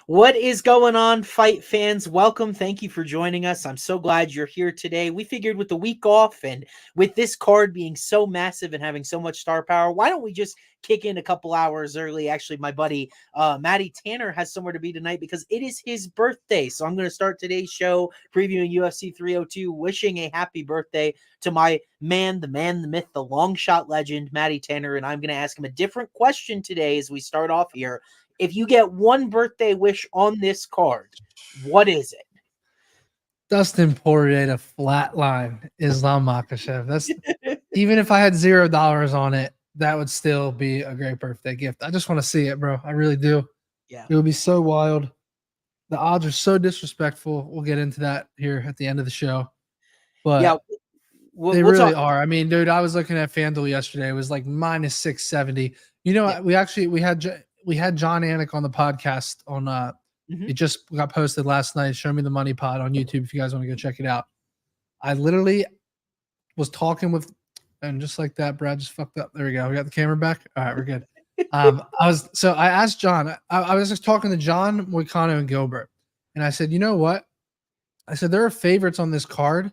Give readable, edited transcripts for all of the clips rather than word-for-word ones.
What is going on, fight fans? Welcome. Thank you for joining us. I'm so glad you're here today. We figured with the week off and with this card being so massive and having so much star power, why don't we just kick in a couple hours early? Actually, my buddy Matty Tanner has somewhere to be tonight because it is his birthday. So I'm going to start today's show previewing UFC 302, wishing a happy birthday to my man, the myth, the long shot legend, Matty Tanner. And I'm going to ask him a different question today as we start off here. If you get one birthday wish on this card, what is it? Dustin Poirier to flatline Islam Makhachev. That's even if I had $0 on it, that would still be a great birthday gift. I just want to see it, bro. I really do. Yeah. It would be so wild. The odds are so disrespectful. We'll get into that here at the end of the show. But yeah, they really are. I mean, dude, I was looking at FanDuel yesterday. It was like minus 670. You know, yeah. we had John Anik on the podcast on it just got posted last night. Show Me the Money Pod on YouTube if you guys want to go check it out. I literally was talking with, and just like that, Brad just fucked up. There we go. We got the camera back. All right, we're good. I asked John, I was just talking to John, Moicano, and Gilbert, and I said, you know what? I said there are favorites on this card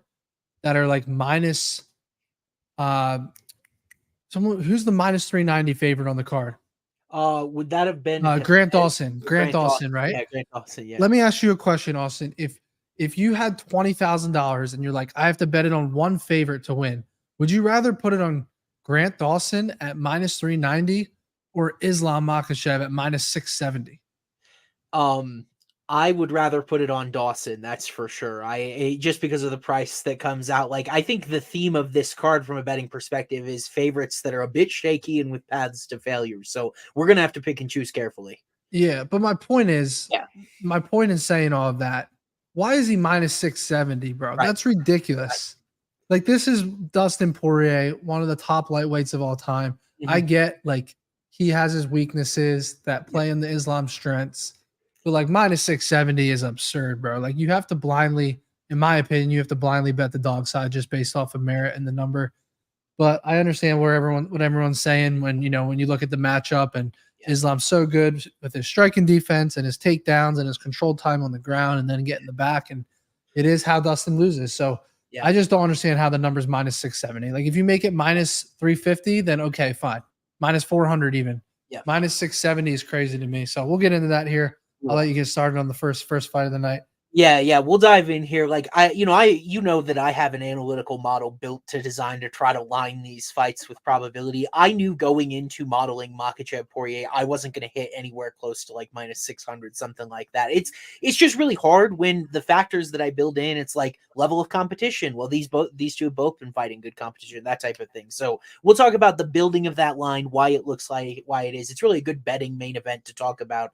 that are like minus who's the minus 390 favorite on the card? Would that have been Grant Dawson? Grant Dawson, right? Yeah, Grant Dawson. Yeah. Let me ask you a question, Austin. If you had $20,000 and you're like, I have to bet it on one favorite to win, would you rather put it on Grant Dawson at minus 390 or Islam Makhachev at minus 670? I would rather put it on Dawson, that's for sure. I just because of the price that comes out. Like, I think the theme of this card from a betting perspective is favorites that are a bit shaky and with paths to failure. So we're gonna have to pick and choose carefully. Yeah, but my point is, my point in saying all of that, why is he minus 670, bro? Right. That's ridiculous. Right. Like, this is Dustin Poirier, one of the top lightweights of all time. I get, like, he has his weaknesses that play in the Islam strengths. But like minus 670 is absurd, bro. Like, you have to blindly, in my opinion, you have to blindly bet the dog side just based off of merit and the number. But I understand what everyone's saying when you look at the matchup and Islam's so good with his striking defense and his takedowns and his controlled time on the ground and then get in the back. And it is how Dustin loses. So I just don't understand how the number's minus 670. Like, if you make it minus 350, then okay, fine. Minus 400 even. Yeah. Minus 670 is crazy to me. So we'll get into that here. I'll let you get started on the first fight of the night. Yeah, we'll dive in here. Like, that I have an analytical model built to design to try to line these fights with probability. I knew going into modeling Makhachev Poirier, I wasn't going to hit anywhere close to like minus 600, something like that. It's just really hard when the factors that I build in, it's like level of competition. Well, these two have both been fighting good competition, that type of thing. So we'll talk about the building of that line, why it looks like, why it is. It's really a good betting main event to talk about.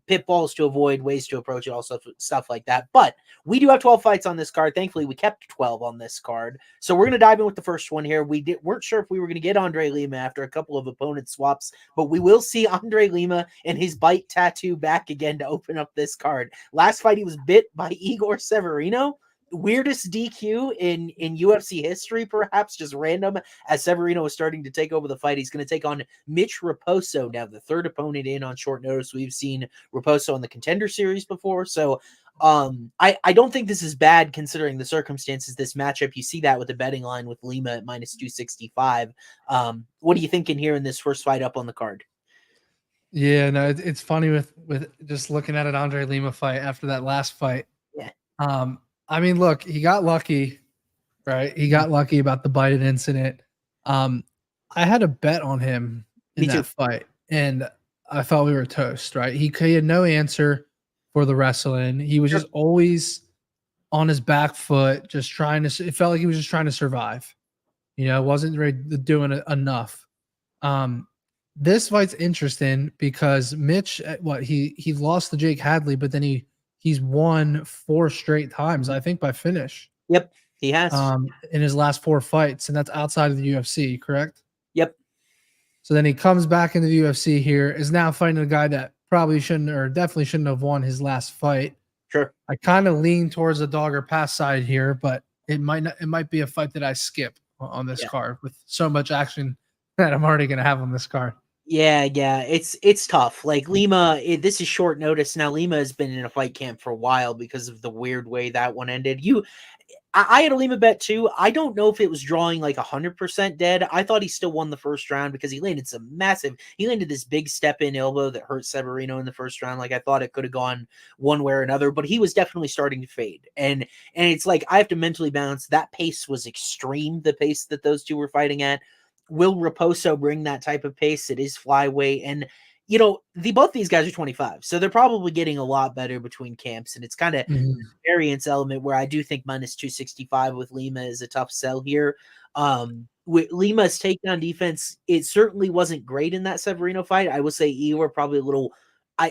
Pitfalls to avoid, ways to approach it, all stuff like that. But we do have 12 fights on this card. Thankfully, we kept 12 on this card. So we're going to dive in with the first one here. We weren't sure if we were going to get Andre Lima after a couple of opponent swaps, but we will see Andre Lima and his bite tattoo back again to open up this card. Last fight, he was bit by Igor Severino. Weirdest DQ in UFC history, perhaps, just random, as Severino was starting to take over the fight. He's going to take on Mitch Raposo, now the third opponent in on short notice. We've seen Raposo in the Contender Series before, so I don't think this is bad considering the circumstances. This matchup, you see that with the betting line with Lima at minus 265. What are you thinking here in this first fight up on the card? Yeah, no, it's funny with just looking at an Andre Lima fight after that last fight. Yeah. I mean, look, he got lucky, right? He got lucky about the bited incident. I had a bet on him in that fight, and I thought we were toast, right? He had no answer for the wrestling. He was just always on his back foot, just trying to. It felt like he was just trying to survive. Wasn't really doing enough. This fight's interesting because Mitch, he lost to Jake Hadley, but then he's won 4 straight times, I think, by finish. Yep, he has. In his last 4 fights, and that's outside of the UFC, correct? Yep. So then he comes back into the UFC here, is now fighting a guy that probably shouldn't, or definitely shouldn't have won his last fight. Sure. I kind of lean towards the dog or pass side here, but it might be a fight that I skip on this card with so much action that I'm already going to have on this card. Yeah, it's tough. Like Lima, this is short notice now. Lima has been in a fight camp for a while because of the weird way that one ended. I had a Lima bet too. I don't know if it was drawing like 100% dead. I thought he still won the first round because he landed he landed this big step in elbow that hurt Severino in the first round. Like I thought it could have gone one way or another, but he was definitely starting to fade. And it's like I have to mentally balance that pace was extreme, the pace that those two were fighting at. Will Raposo bring that type of pace? It is flyweight. And both these guys are 25, so they're probably getting a lot better between camps. And it's kind of variance element where I do think minus 265 with Lima is a tough sell here. With Lima's takedown defense, it certainly wasn't great in that Severino fight. I would say you were probably a little,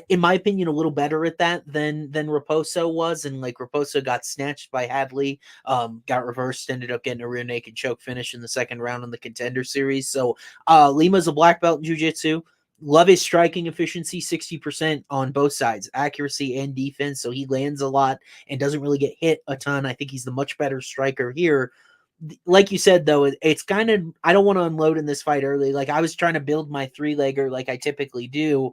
in my opinion, a little better at that than Raposo was. And like Raposo got snatched by Hadley, got reversed, ended up getting a rear naked choke finish in the second round in the Contender Series. So Lima's a black belt in jiu-jitsu. Love his striking efficiency, 60% on both sides, accuracy and defense. So he lands a lot and doesn't really get hit a ton. I think he's the much better striker here. Like you said, though, it's kind of, I don't want to unload in this fight early. Like I was trying to build my 3-legger like I typically do.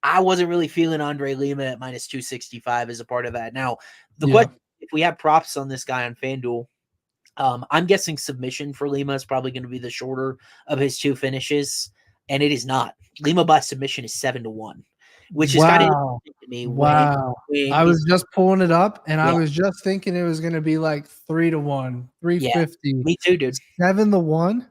I wasn't really feeling Andre Lima at minus 265 as a part of that. Now, the question, if we have props on this guy on FanDuel, I'm guessing submission for Lima is probably going to be the shorter of his two finishes. And it is not. Lima by submission is 7-1, which is kind of interesting to me. Wow. I was just pulling it up and I was just thinking it was going to be like 3-1, 350. Yeah, me too, dude. 7-1.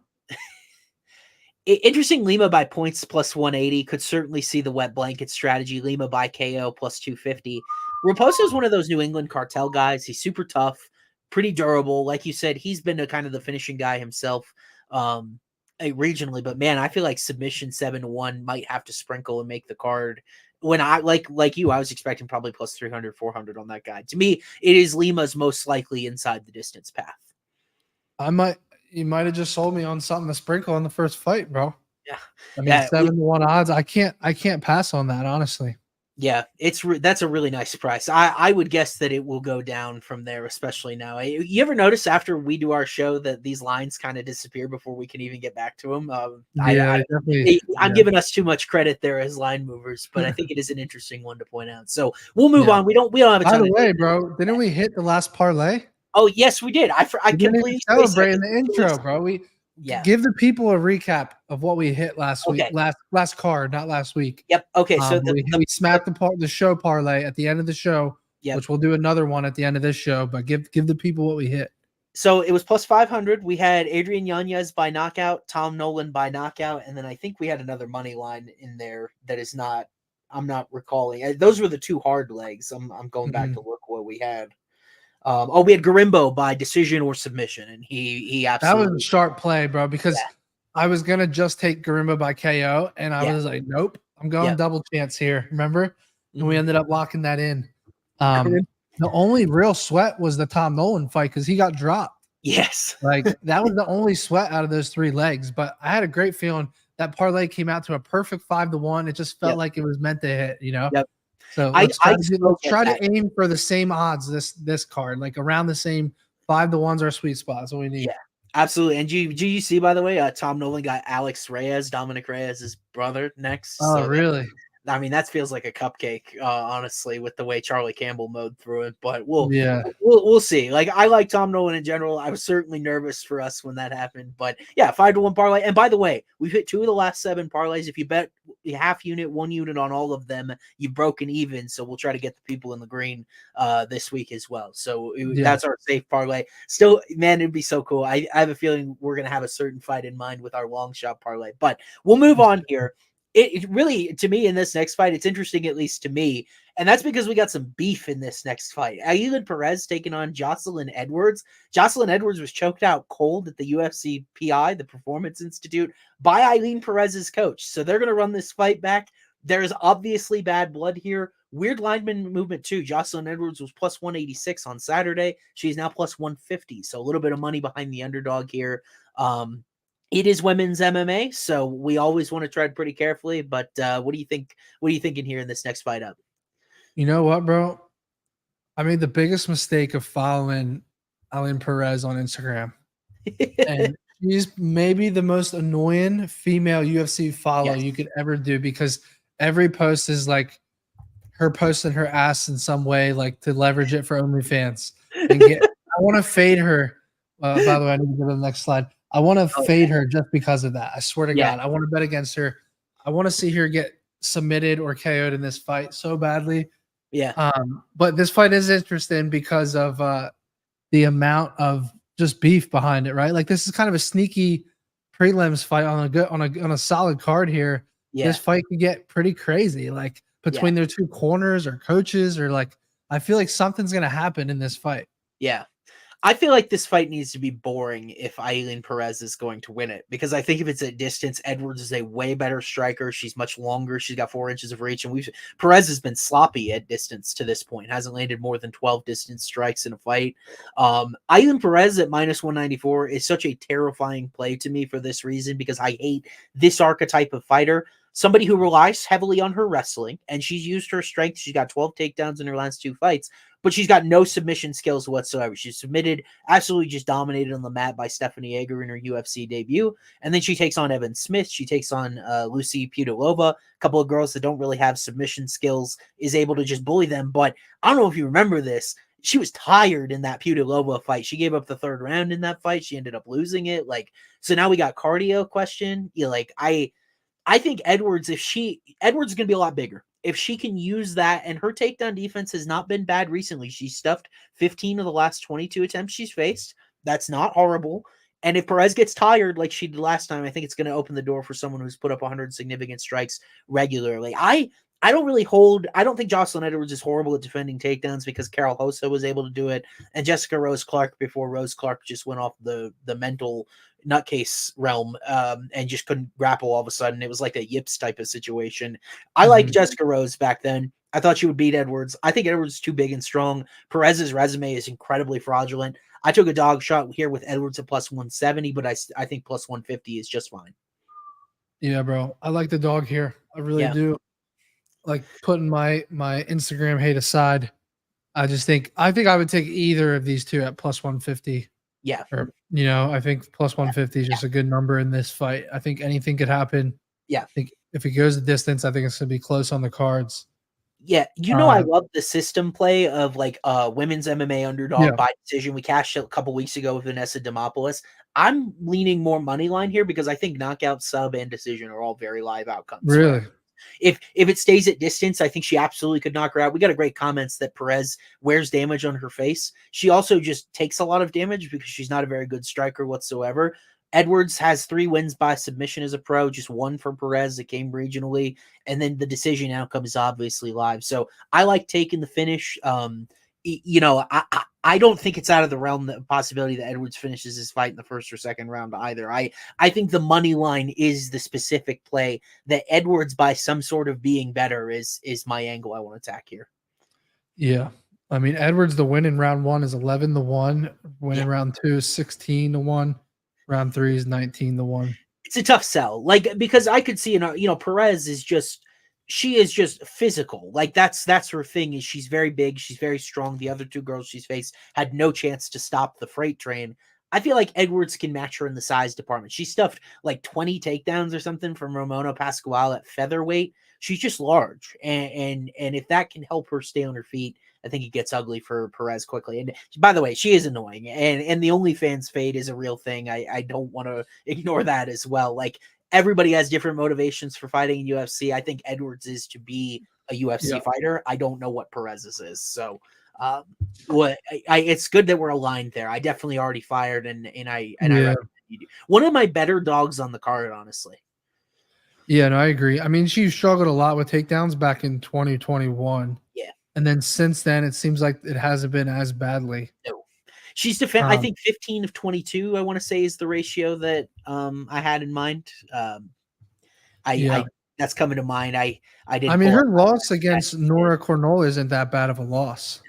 Interesting. Lima by points plus 180 could certainly see the wet blanket strategy. Lima by KO plus 250. Raposo is one of those New England cartel guys. He's super tough, pretty durable. Like you said, he's been a kind of the finishing guy himself. Regionally, but man, I feel like submission 7-1 might have to sprinkle and make the card. When I like you, I was expecting probably plus 300, 400 on that guy. To me, it is Lima's most likely inside the distance path. You might have just sold me on something to sprinkle on the first fight, bro. Yeah, I mean 7-1 odds. I can't pass on that, honestly. Yeah, that's a really nice price. I would guess that it will go down from there, especially now. You ever notice after we do our show that these lines kind of disappear before we can even get back to them? I'm giving us too much credit there as line movers, but I think it is an interesting one to point out. So we'll move on. We don't have a ton. By the way, bro, didn't we hit the last parlay? Oh yes, we did. I completely celebrate in the intro, bro. Give the people a recap of what we hit last week. Last card, not last week. Yep. Okay. So we smacked the show parlay at the end of the show, which we'll do another one at the end of this show. But give the people what we hit. So it was plus 500. We had Adrian Yanez by knockout, Tom Nolan by knockout, and then I think we had another money line in there that is not. I'm not recalling. Those were the two hard legs. I'm going back to look what we had. We had Garimbo by decision or submission, and he absolutely. That was a sharp play, bro, because I was gonna just take Garimbo by KO, and I was like, nope, I'm going double chance here. Remember? And we ended up locking that in. The only real sweat was the Tom Nolan fight because he got dropped. Yes, like that was the only sweat out of those 3 legs. But I had a great feeling that parlay came out to a perfect 5-1. It just felt like it was meant to hit, Yep. So let's try to aim for the same odds this card, like around the same 5-1's our sweet spot. That's what we need. Yeah, absolutely. And you see, by the way, Tom Nolan got Dominic Reyes' brother next. Oh, really? I mean, that feels like a cupcake, honestly, with the way Charlie Campbell mowed through it. But we'll see. Like, I like Tom Nolan in general. I was certainly nervous for us when that happened. But yeah, 5-1 parlay. And by the way, we've hit 2 of the last 7 parlays. If you bet half unit, 1 unit on all of them, you've broken even. So we'll try to get the people in the green this week as well. So that's our safe parlay. Still, man, it'd be so cool. I have a feeling we're going to have a certain fight in mind with our long shot parlay. But we'll move on here. It really, to me, in this next fight, it's interesting, at least to me, and that's because we got some beef in this next fight. Ailin Perez taking on Jocelyn Edwards. Jocelyn Edwards was choked out cold at the UFC PI, the Performance Institute, by Ailin Perez's coach. So they're going to run this fight back. There's obviously bad blood here. Weird lineman movement, too. Jocelyn Edwards was plus 186 on Saturday. She's now plus 150. So a little bit of money behind the underdog here. It is women's MMA, so we always want to tread pretty carefully. But what do you think? What are you thinking here in this next fight up? You know what, bro? I made the biggest mistake of following Ailin Perez on Instagram, and She's maybe the most annoying female UFC follow you could ever do, because every post is like her posting her ass in some way, like to leverage it for OnlyFans. And I want to fade her. By the way, I need to go to the next slide. I want to fade her just because of that. I swear to God, I want to bet against her. I want to see her get submitted or KO'd in this fight so badly. Yeah. But this fight is interesting because of the amount of just beef behind it, right? Like, this is kind of a sneaky prelims fight on a solid card here. Yeah. This fight could get pretty crazy, like between their two corners or coaches, or like, I feel like something's gonna happen in this fight. Yeah. I feel like this fight needs to be boring if Ailin Perez is going to win it, because I think if it's at distance, Edwards is a way better striker. She's much longer. She's got 4 inches of reach, and Perez has been sloppy at distance to this point. Hasn't landed more than 12 distance strikes in a fight. Ailin Perez at -194 is such a terrifying play to me for this reason, because I hate this archetype of fighter. Somebody who relies heavily on her wrestling, and she's used her strength. She's got 12 takedowns in her last 2 fights, but she's got no submission skills whatsoever. She's submitted, absolutely just dominated on the mat by Stephanie Egger in her UFC debut. And then she takes on Evan Smith. She takes on Lucy Pudilova, a couple of girls that don't really have submission skills, is able to just bully them. But I don't know if you remember this. She was tired in that Pudilova fight. She gave up the 3rd round in that fight. She ended up losing it. Like, so now we got cardio question. I think Edwards is going to be a lot bigger. If she can use that, and her takedown defense has not been bad recently. She stuffed 15 of the last 22 attempts she's faced. That's not horrible. And if Perez gets tired like she did last time, I think it's going to open the door for someone who's put up 100 significant strikes regularly. I don't think Jocelyn Edwards is horrible at defending takedowns, because Carol Hossa was able to do it, and Jessica Rose Clark before Rose Clark just went off the mental nutcase realm and just couldn't grapple all of a sudden. It was like a yips type of situation. I liked Jessica Rose back then. I thought she would beat Edwards. I think Edwards is too big and strong. Perez's resume is incredibly fraudulent. I took a dog shot here with Edwards at +170, but I think +150 is just fine. Yeah, bro. I like the dog here. I really do. Like, putting my Instagram hate aside, I think I would take either of these two at +150. Yeah. Or, I think +150 is just a good number in this fight. I think anything could happen. Yeah. I think if it goes the distance, I think it's going to be close on the cards. Yeah. I love the system play of like women's MMA underdog by decision. We cashed a couple weeks ago with Vanessa Demopoulos. I'm leaning more money line here, because I think knockout, sub, and decision are all very live outcomes. Really? If it stays at distance, I think she absolutely could knock her out. We got a great comments that Perez wears damage on her face. She also just takes a lot of damage because she's not a very good striker whatsoever. Edwards has 3 wins by submission as a pro, just 1 for Perez that came regionally, and then the decision outcome is obviously live. So I like taking the finish. I don't think it's out of the realm, the possibility that Edwards finishes his fight in the 1st or 2nd round either. I think the money line is the specific play that Edwards, by some sort of being better, is my angle I want to attack here. Yeah. I mean, Edwards, the win in round 1 is 11-1. Win in round 2 is 16-1. Round 3 is 19-1. It's a tough sell, like, because I could see, Perez is just, she is just physical. Like, that's her thing, is she's very big. She's very strong. The other 2 girls she's faced had no chance to stop the freight train. I feel like Edwards can match her in the size department. She stuffed like 20 takedowns or something from Romanov Pascual at featherweight. She's just large. And if that can help her stay on her feet, I think it gets ugly for Perez quickly. And by the way, she is annoying. And the OnlyFans fade is a real thing. I don't want to ignore that as well. Like, everybody has different motivations for fighting in UFC. I think Edwards is to be a UFC fighter. I don't know what Perez's is. So it's good that we're aligned there. I definitely already fired, and I recommend you do. One of my better dogs on the card, honestly. Yeah, no, I agree. I mean, she struggled a lot with takedowns back in 2021. Yeah. And then since then, it seems like it hasn't been as badly. No. She's I think 15 of 22, I want to say, is the ratio that I had in mind. That's coming to mind. I didn't. I mean, her loss against Nora Cornola isn't that bad of a loss.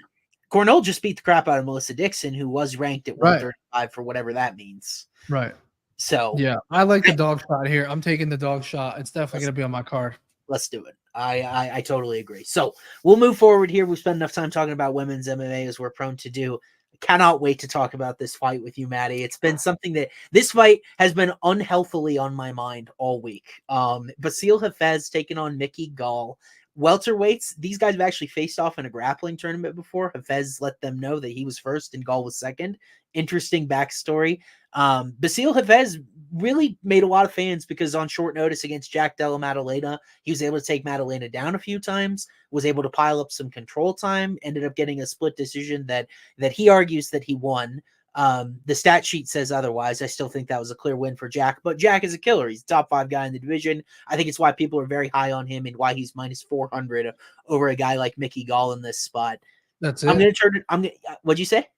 Cornola just beat the crap out of Melissa Dixon, who was ranked at 135 for whatever that means. Right. So yeah, I like the dog shot here. I'm taking the dog shot. It's definitely going to be on my card. Let's do it. I totally agree. So we'll move forward here. We spent enough time talking about women's MMA, as we're prone to do. I cannot wait to talk about this fight with you, Maddie. It's been something that this fight has been unhealthily on my mind all week. Basile Hafez taking on Mickey Gall. Welterweights, these guys have actually faced off in a grappling tournament before. Hafez let them know that he was first and Gall was second. Interesting backstory. Basile Hafez really made a lot of fans because on short notice against Jack Della Maddalena, he was able to take Maddalena down a few times, was able to pile up some control time, ended up getting a split decision that he argues that he won. The stat sheet says otherwise. I still think that was a clear win for Jack, but Jack is a killer. He's the top 5 guy in the division. I think it's why people are very high on him and why he's minus 400 over a guy like Mickey Gall in this spot. That's it. I'm going to turn it. What'd you say?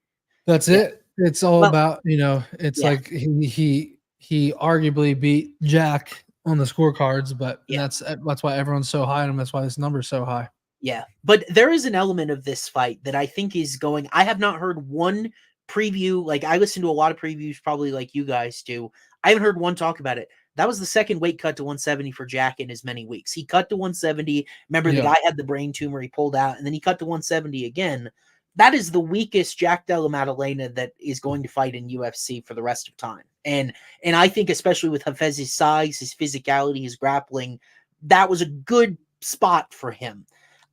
That's it. It's all about, it's like he arguably beat Jack on the scorecards, but that's why everyone's so high on him. That's why this number's so high. Yeah. But there is an element of this fight that I think is going, I have not heard one preview. Like I listen to a lot of previews, probably like you guys do. I haven't heard one talk about it. That was the second weight cut to 170 for Jack in as many weeks. He cut to 170. Remember, the guy had the brain tumor. He pulled out, and then he cut to 170 again. That is the weakest Jack Della Maddalena that is going to fight in UFC for the rest of time. And I think especially with Hafez's size, his physicality, his grappling, that was a good spot for him.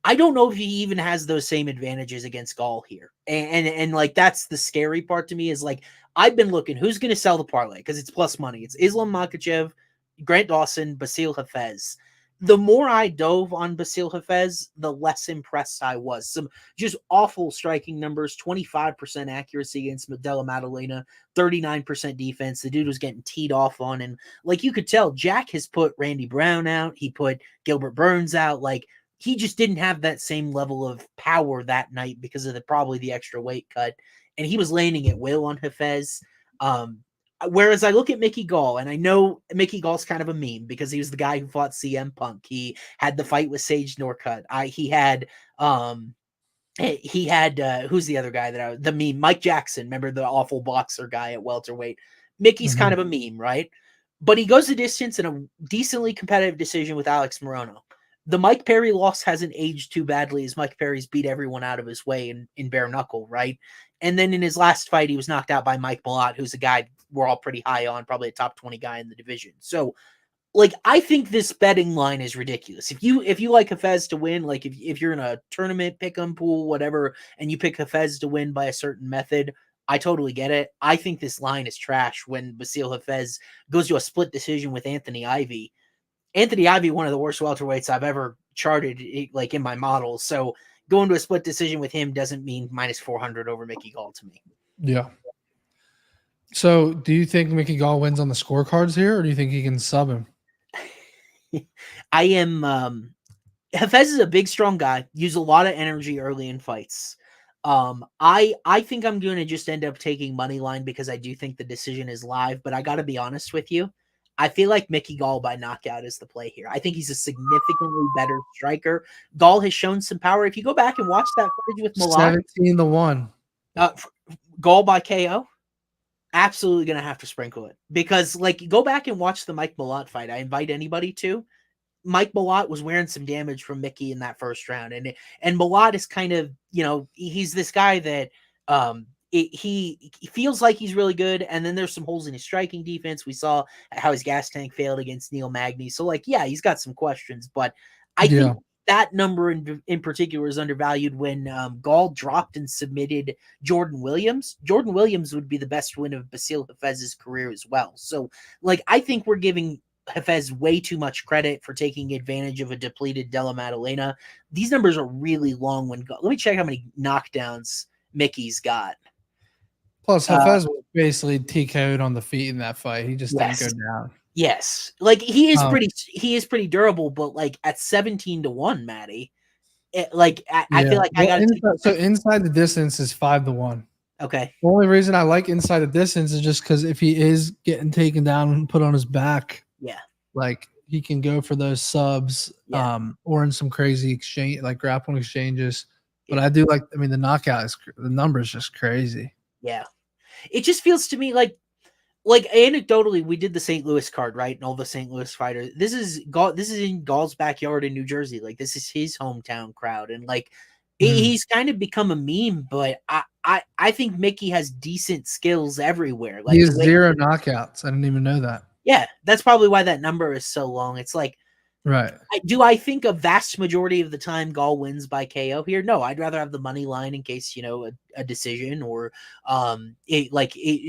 I don't know if he even has those same advantages against Gaul here. And like, that's the scary part to me is like, I've been looking, who's going to sell the parlay? Because it's plus money. It's Islam Makhachev, Grant Dawson, Basile Hafez. The more I dove on Basile Hafez, the less impressed I was. Some just awful striking numbers, 25% accuracy against Della Maddalena, 39% defense. The dude was getting teed off on. And like you could tell, Jack has put Randy Brown out. He put Gilbert Burns out. Like, he just didn't have that same level of power that night because of probably the extra weight cut. And he was landing at will on Hafez. Whereas I look at Mickey Gall, and I know Mickey Gall's kind of a meme because he was the guy who fought CM Punk. He had the fight with Sage Norcutt. He had who's the other guy the meme? Mike Jackson. Remember the awful boxer guy at welterweight? Mickey's kind of a meme, right? But he goes the distance in a decently competitive decision with Alex Morono. The Mike Perry loss hasn't aged too badly as Mike Perry's beat everyone out of his way in bare knuckle, right? And then in his last fight, he was knocked out by Mike Malott, who's a guy we're all pretty high on, probably a top 20 guy in the division. So, like, I think this betting line is ridiculous. If you like Hafez to win, like if you're in a tournament, pick'em pool, whatever, and you pick Hafez to win by a certain method, I totally get it. I think this line is trash when Basile Hafez goes to a split decision with Anthony Ivy. Anthony Ivy, one of the worst welterweights I've ever charted, like in my models. So going to a split decision with him doesn't mean minus 400 over Mickey Gall to me. Yeah. So do you think Mickey Gall wins on the scorecards here, or do you think he can sub him? I am. Hafez is a big, strong guy. Use a lot of energy early in fights. I think I'm going to just end up taking money line because I do think the decision is live. But I got to be honest with you. I feel like Mickey Gall by knockout is the play here. I think he's a significantly better striker. Gall has shown some power. If you go back and watch that footage with Malott, 17-1. Gall by KO, absolutely going to have to sprinkle it. Because, like, go back and watch the Mike Malott fight. I invite anybody to. Mike Malott was wearing some damage from Mickey in that first round. And Malott is kind of, he's this guy that he feels like he's really good, and then there's some holes in his striking defense. We saw how his gas tank failed against Neil Magny. So, like, yeah, he's got some questions, but I think that number in particular is undervalued when Gaul dropped and submitted Jordan Williams. Jordan Williams would be the best win of Basile Hafez's career as well. So, like, I think we're giving Hafez way too much credit for taking advantage of a depleted Della Maddalena. These numbers are really long. Let me check how many knockdowns Mickey's got. Plus, Hafez was basically TKO'd on the feet in that fight. He just didn't go down. Yes, like he is pretty durable, but like at 17-1, Maddie, I feel like I got inside the distance is 5-1. Okay. The only reason I like inside the distance is just because if he is getting taken down and put on his back, like he can go for those subs, or in some crazy exchange, like grappling exchanges. But I do like. I mean, the knockout the number is just crazy. Yeah, it just feels to me like anecdotally, we did the St. Louis card, right? And all the St. Louis fighters. This is in Gall's backyard in New Jersey. Like, this is his hometown crowd. And like, He's kind of become a meme, but I think Mickey has decent skills everywhere. Like, he has 0 knockouts. I didn't even know that. Yeah, that's probably why that number is so long. It's like, right. I think a vast majority of the time Gaul wins by KO here? No, I'd rather have the money line in case, a decision or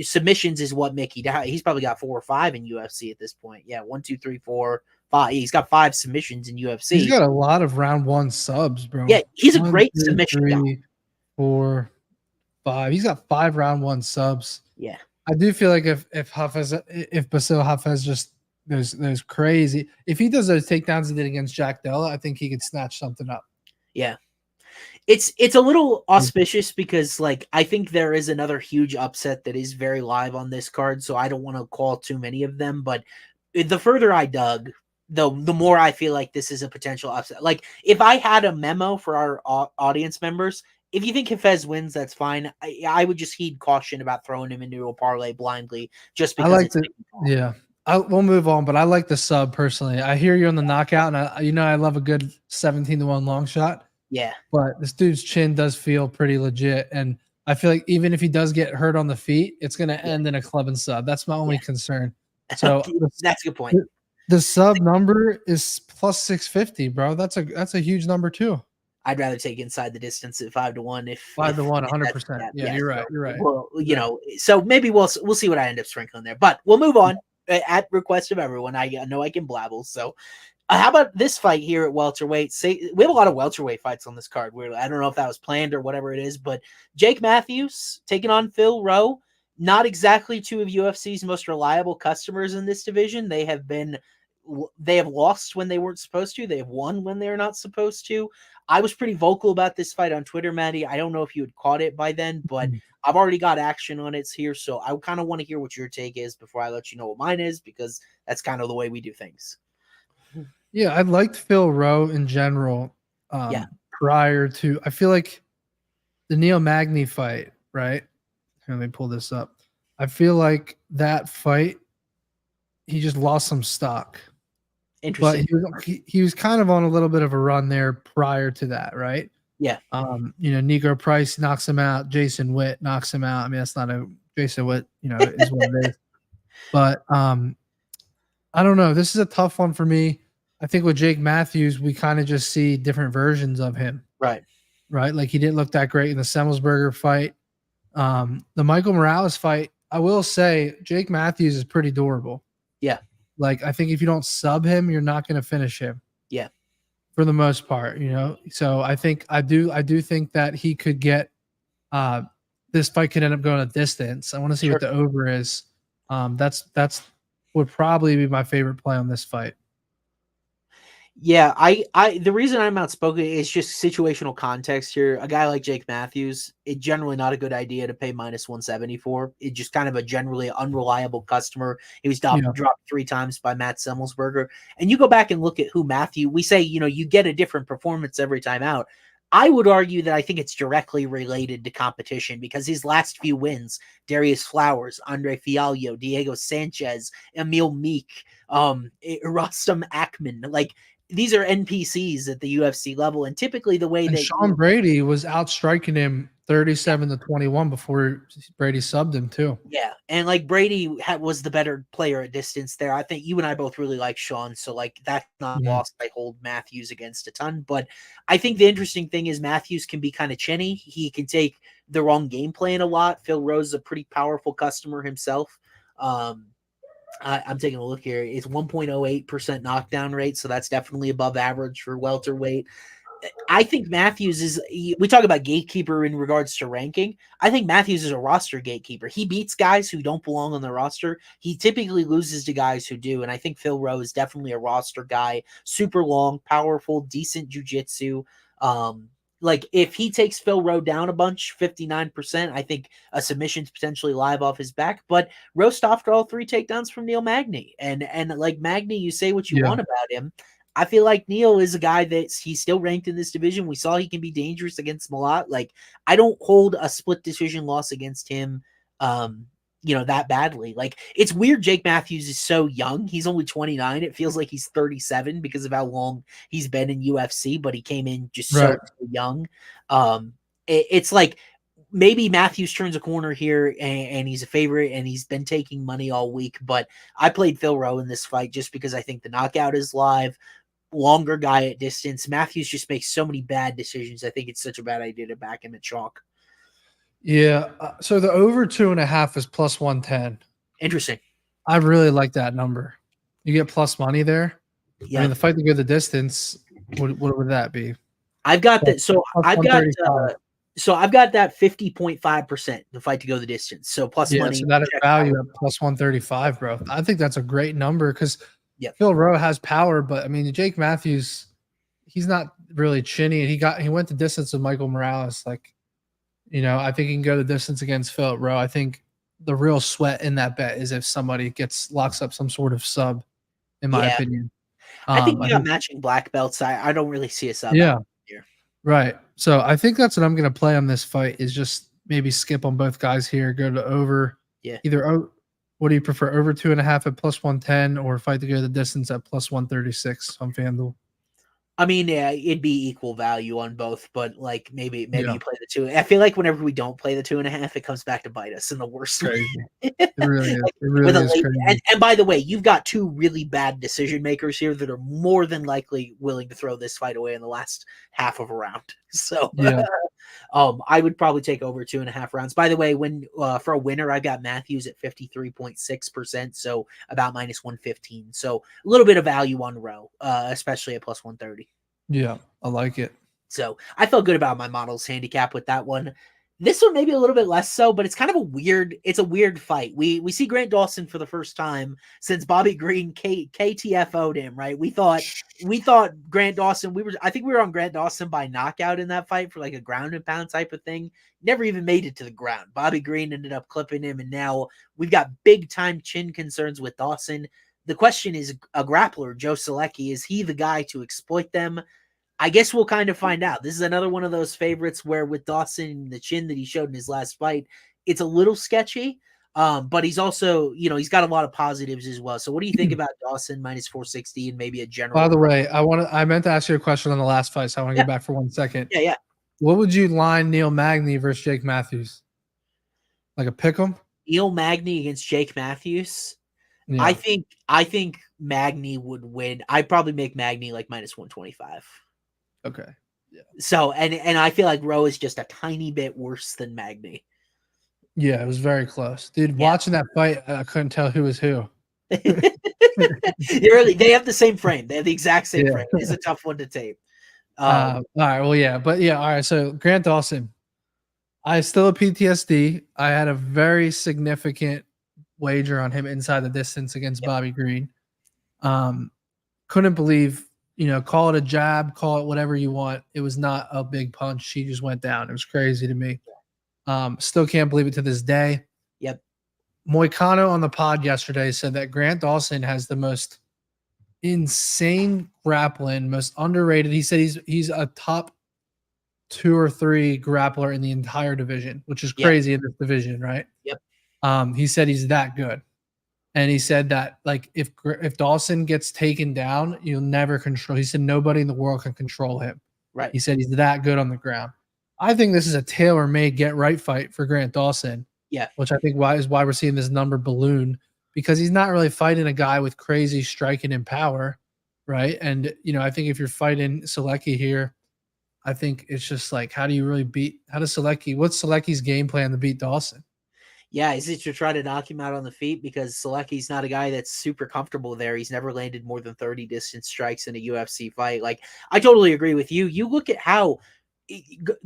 submissions is what Mickey does. He's probably got 4 or 5 in UFC at this point. Yeah, 1, 2, 3, 4, 5. He's got 5 submissions in UFC. He's got a lot of round 1 subs, bro. Yeah, he's 1, a great 2, submission 3, guy. 4, 5. He's got 5 round 1 subs. Yeah. I do feel like if Basil Hafez just there's crazy. If he does those takedowns he did against Jack Della, I think he could snatch something up. Yeah. It's a little auspicious because I think there is another huge upset that is very live on this card, so I don't want to call too many of them, but the further I dug, the more I feel like this is a potential upset. Like if I had a memo for our audience members, if you think Hafez wins, that's fine. I would just heed caution about throwing him into a parlay blindly just because. I like yeah. We'll move on, but I like the sub personally. I hear you on the knockout, and I love a good 17-1 long shot. Yeah, but this dude's chin does feel pretty legit, and I feel like even if he does get hurt on the feet, it's going to end in a club and sub. That's my only concern. So that's a good point. The sub number is plus 650, bro. That's a huge number too. I'd rather take inside the distance at 5-1 if 5-1, 100%. Yeah, you're right. You're right. Well, so maybe we'll see what I end up sprinkling there, but we'll move on at request of everyone. I know I can blabble. So how about this fight here at welterweight? We have a lot of welterweight fights on this card. I don't know if that was planned or whatever it is, but Jake Matthews taking on Phil Rowe. Not exactly 2 of UFC's most reliable customers in this division. They have lost when they weren't supposed to. They have won when they're not supposed to. I was pretty vocal about this fight on Twitter, Matty. I don't know if you had caught it by then, but I've already got action on it here. So I kind of want to hear what your take is before I let you know what mine is, because that's kind of the way we do things. Yeah, I liked Phil Rowe in general. Prior to, I feel like the Neil Magny fight, right? Let me pull this up. I feel like that fight, he just lost some stock. Interesting. But he was kind of on a little bit of a run there prior to that, right? Yeah. Negro Price knocks him out. Jason Witt knocks him out. I mean, that's not a Jason Witt, is what it is. But I don't know. This is a tough one for me. I think with Jake Matthews, we kind of just see different versions of him. Right. Like he didn't look that great in the Semmelsberger fight. The Michael Morales fight, I will say Jake Matthews is pretty durable. Yeah. Like I think if you don't sub him, you're not going to finish him. Yeah. For the most part, So I think I do think that he could get this fight could end up going a distance. I want to see what the over is. That's would probably be my favorite play on this fight. Yeah, the reason I'm outspoken is just situational context here. A guy like Jake Matthews, it's generally not a good idea to pay minus 170 for. It's just kind of a generally unreliable customer. He was dropped 3 times by Matt Semmelsberger. And you go back and look at who we say, you get a different performance every time out. I would argue that I think it's directly related to competition because his last few wins, Darius Flowers, Andre Fialho, Diego Sanchez, Emil Meek, Rostam Akman, these are NPCs at the UFC level, and typically the way that Sean Brady was outstriking him 37-21 before Brady subbed him too. Yeah, and Brady was the better player at distance there. I think you and I both really like Sean, so that's not lost. I hold Matthews against a ton, but I think the interesting thing is Matthews can be kind of chinny. He can take the wrong game plan a lot. Phil Rose is a pretty powerful customer himself. I'm taking a look here. It's 1.08% knockdown rate, so that's definitely above average for welterweight. I think Matthews we talk about gatekeeper in regards to ranking. I think Matthews is a roster gatekeeper. He beats guys who don't belong on the roster. He typically loses to guys who do, and I think Phil Rowe is definitely a roster guy. Super long, powerful, decent jiu-jitsu. If he takes Phil Rowe down a bunch, 59%, I think a submission's potentially live off his back. But Rowe stopped all 3 takedowns from Neil Magny. And like Magny, you say what you want about him. I feel like Neil is a guy he's still ranked in this division. We saw he can be dangerous against Malat. I don't hold a split decision loss against him. that badly. Like, it's weird Jake Matthews is so young. He's only 29. It feels like he's 37 because of how long he's been in UFC, but he came in just so young. It's like maybe Matthews turns a corner here and he's a favorite and he's been taking money all week, but I played Phil Rowe in this fight just because I think the knockout is live. Longer guy at distance. Matthews just makes so many bad decisions. I think it's such a bad idea to back him at chalk. Yeah. So the over 2.5 is plus 110. Interesting. I really like that number. You get plus money there. Yeah. I mean, the fight to go the distance, what would that be? I've got that. So I've got that 50.5%, the fight to go the distance. So plus money. So that is value at plus 135, bro. I think that's a great number because Phil Rowe has power, but I mean, Jake Matthews, he's not really chinny, and he went the distance with Michael Morales. Like, I think he can go the distance against Phil Rowe. I think the real sweat in that bet is if somebody locks up some sort of sub, in my opinion. I think we got matching black belts. I don't really see a sub. Yeah. Here. Right. So I think that's what I'm going to play on this fight is just maybe skip on both guys here, go to over. Yeah. Either what do you prefer, over 2.5 at plus 110 or fight to go the distance at plus 136 on FanDuel? I mean, yeah, it'd be equal value on both, but like maybe you play the 2. I feel like whenever we don't play the 2.5, it comes back to bite us in the worst way. It really is. It really is crazy. And by the way, you've got 2 really bad decision makers here that are more than likely willing to throw this fight away in the last half of a round. So I would probably take over 2.5 rounds. By the way, when for a winner, I got Matthews at 53.6%, so about minus 115. So a little bit of value on Rowe, especially at plus 130. Yeah, I like it. So I felt good about my model's handicap with that one. This one maybe a little bit less so, but it's kind of a weird fight. We see Grant Dawson for the first time since Bobby Green KTFO'd him, right? We thought Grant Dawson, I think we were on Grant Dawson by knockout in that fight for like a ground and pound type of thing. Never even made it to the ground. Bobby Green ended up clipping him, and now we've got big time chin concerns with Dawson. The question is, a grappler, Joe Zeleski, is he the guy to exploit them? I guess we'll kind of find out. This is another one of those favorites where with Dawson, the chin that he showed in his last fight, it's a little sketchy. But he's also, he's got a lot of positives as well. So what do you think about Dawson minus 460 and maybe a general? By the way, I meant to ask you a question on the last fight, so I want to get back for 1 second. Yeah. What would you line Neil Magny versus Jake Matthews? Like a pick 'em? Neil Magny against Jake Matthews? Yeah. I think Magny would win. I'd probably make Magny like minus 125. Okay. Yeah. So and I feel like Rowe is just a tiny bit worse than Magny. Yeah, it was very close. Dude, watching that fight, I couldn't tell who was who. They have the same frame. They have the exact same frame. It's a tough one to tape. All right. Well, yeah. But yeah, all right. So Grant Dawson, I still have PTSD. I had a very significant wager on him inside the distance against Bobby Green. Couldn't believe, call it a jab, call it whatever you want. It was not a big punch. She just went down. It was crazy to me. Still can't believe it to this day. Yep. Moicano on the pod yesterday said that Grant Dawson has the most insane grappling, most underrated. He said he's a top 2 or 3 grappler in the entire division, which is crazy in this division, right? Yep. He said he's that good. And he said that, like, if Dawson gets taken down, you'll never control. He said nobody in the world can control him. Right. He said he's that good on the ground. I think this is a tailor-made get-right fight for Grant Dawson. Yeah. Which I think is why we're seeing this number balloon, because he's not really fighting a guy with crazy striking and power, right? And, I think if you're fighting Zeleski here, I think it's just like, what's Zeleski's game plan to beat Dawson? Yeah, is it to try to knock him out on the feet? Because Zeleski's not a guy that's super comfortable there. He's never landed more than 30 distance strikes in a UFC fight. Like, I totally agree with you. You look at how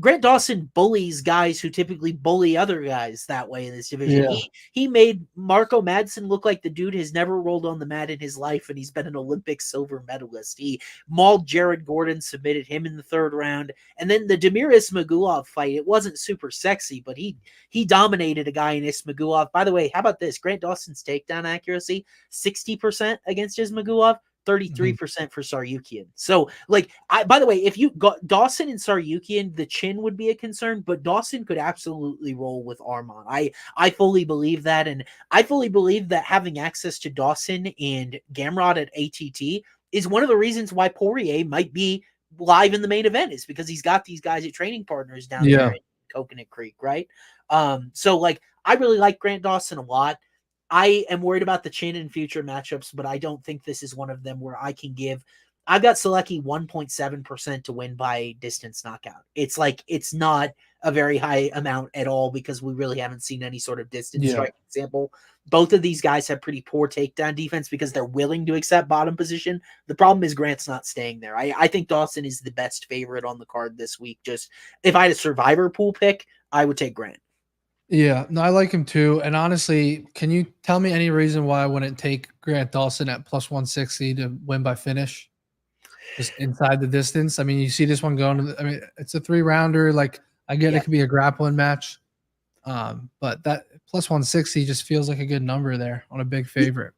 Grant Dawson bullies guys who typically bully other guys that way in this division. Yeah. He made Marco Madsen look like the dude has never rolled on the mat in his life, and he's been an Olympic silver medalist. He mauled Jared Gordon, submitted him in the 3rd round. And then the Damir Ismagulov fight, it wasn't super sexy, but he dominated a guy in Ismagulov. By the way, how about this? Grant Dawson's takedown accuracy, 60% against Ismagulov. 33% for Saryukian. So, like, by the way, if you got Dawson and Saryukian, the chin would be a concern, but Dawson could absolutely roll with Arman. I fully believe that, and I fully believe that having access to Dawson and Gamrot at ATT is one of the reasons why Poirier might be live in the main event, is because he's got these guys at training partners down there in Coconut Creek, right? So, like, I really like Grant Dawson a lot. I am worried about the chin in future matchups, but I don't think this is one of them where I can give. I've got Zeleski 1.7% to win by distance knockout. It's like, it's not a very high amount at all because we really haven't seen any sort of distance strike example. Both of these guys have pretty poor takedown defense because they're willing to accept bottom position. The problem is Grant's not staying there. I think Dawson is the best favorite on the card this week. Just if I had a survivor pool pick, I would take Grant. Yeah, no, I like him too. And honestly, can you tell me any reason why I wouldn't take Grant Dawson at plus 160 to win by finish? Just inside the distance. I mean, you see this one going I mean, it's a 3-rounder. Like, I get it could be a grappling match. But that plus 160 just feels like a good number there on a big favorite.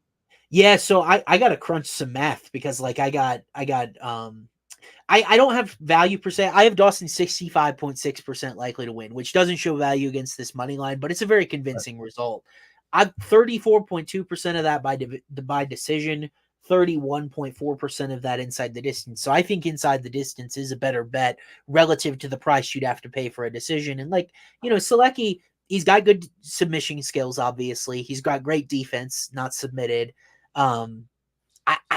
Yeah, so I got to crunch some math because, like, I don't have value per se. I have Dawson 65.6% likely to win, which doesn't show value against this money line, but it's a very convincing result. I've 34.2% of that by decision, 31.4% of that inside the distance. So I think inside the distance is a better bet relative to the price you'd have to pay for a decision. And, like, Zeleski, he's got good submission skills, obviously. He's got great defense, not submitted. I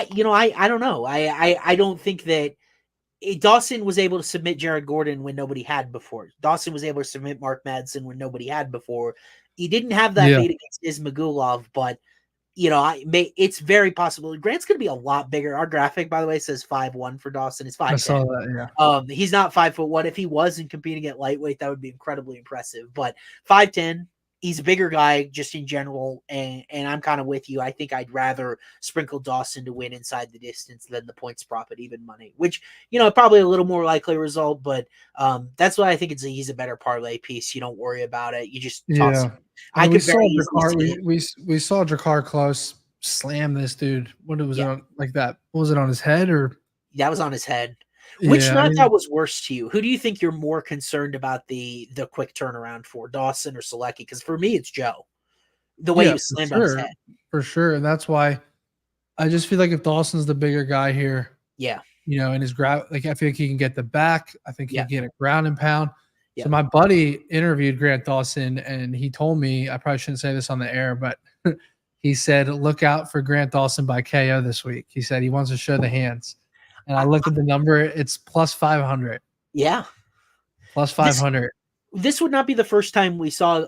don't know. I don't think that Dawson was able to submit Jared Gordon when nobody had before. Dawson was able to submit Mark Madsen when nobody had before. He didn't have that feat against Ismagulov, but it's very possible. Grant's going to be a lot bigger. Our graphic, by the way, says 5'1" for Dawson. It's 5'10". I saw that, He's not 5'1". If he wasn't competing at lightweight, that would be incredibly impressive. But 5'10", he's a bigger guy just in general, and I'm kind of with you. I think I'd rather sprinkle Dawson to win inside the distance than the points prop at even money, which, probably a little more likely result, but that's why I think he's a better parlay piece. You don't worry about it. You just toss him. We saw Jakar Close slam this dude. What was it on, like that? Was it on his head or? That was on his head. Which knockout was worse to you? Who do you think you're more concerned about the quick turnaround for, Dawson or Zeleski? Because for me, it's Joe. The way he was slammed on his head. For sure. And that's why I just feel like if Dawson's the bigger guy here, and his grab, like, I feel like he can get the back. I think he can get a ground and pound. So my buddy interviewed Grant Dawson, and he told me, I probably shouldn't say this on the air, but he said, look out for Grant Dawson by KO this week. He said he wants to show the hands. And I looked at the number, it's plus 500. Yeah. Plus 500. This would not be the first time we saw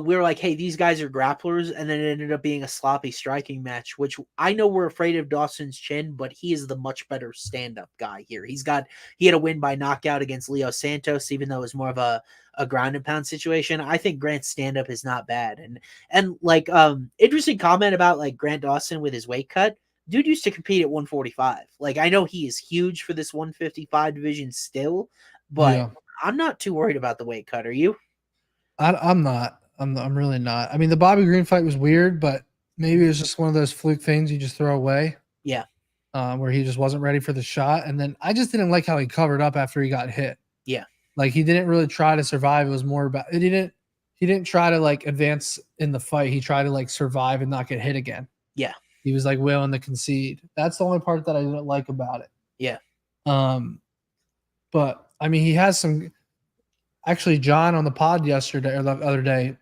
we were like, hey, these guys are grapplers, and then it ended up being a sloppy striking match, which I know we're afraid of Dawson's chin, but he is the much better stand-up guy here. He had a win by knockout against Leo Santos, even though it was more of a ground and pound situation. I think Grant's stand-up is not bad. And like, interesting comment about, like, Grant Dawson with his weight cut. Dude used to compete at 145. Like, I know he is huge for this 155 division still, but I'm not too worried about the weight cut. Are you? I'm not. I'm really not. I mean, the Bobby Green fight was weird, but maybe it was just one of those fluke things you just throw away. Yeah. Where he just wasn't ready for the shot. And then I just didn't like how he covered up after he got hit. Yeah. Like, he didn't really try to survive. It was more about he didn't try to, like, advance in the fight. He tried to, like, survive and not get hit again. Yeah. He was, like, willing to concede. That's the only part that I didn't like about it. Yeah. But I mean, he has some. Actually, John on the pod yesterday or the other day,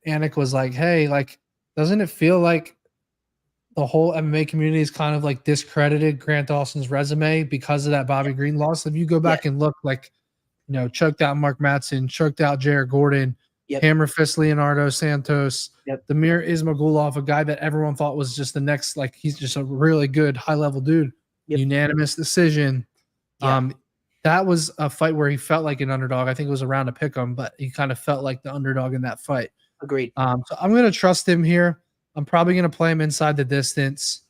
Anik was like, "Hey, like, doesn't it feel like the whole MMA community is kind of, like, discredited Grant Dawson's resume because of that Bobby Green loss? If you go back and look, like, choked out Mark Madsen, choked out Jared Gordon, hammer fist Leonardo Santos, Damir Ismagulov, a guy that everyone thought was just the next, like, he's just a really good high level dude, unanimous decision." That was a fight where he felt like an underdog. I think it was around to pick him, but he kind of felt like the underdog in that fight. Agreed. So I'm going to trust him here. I'm probably going to play him inside the distance.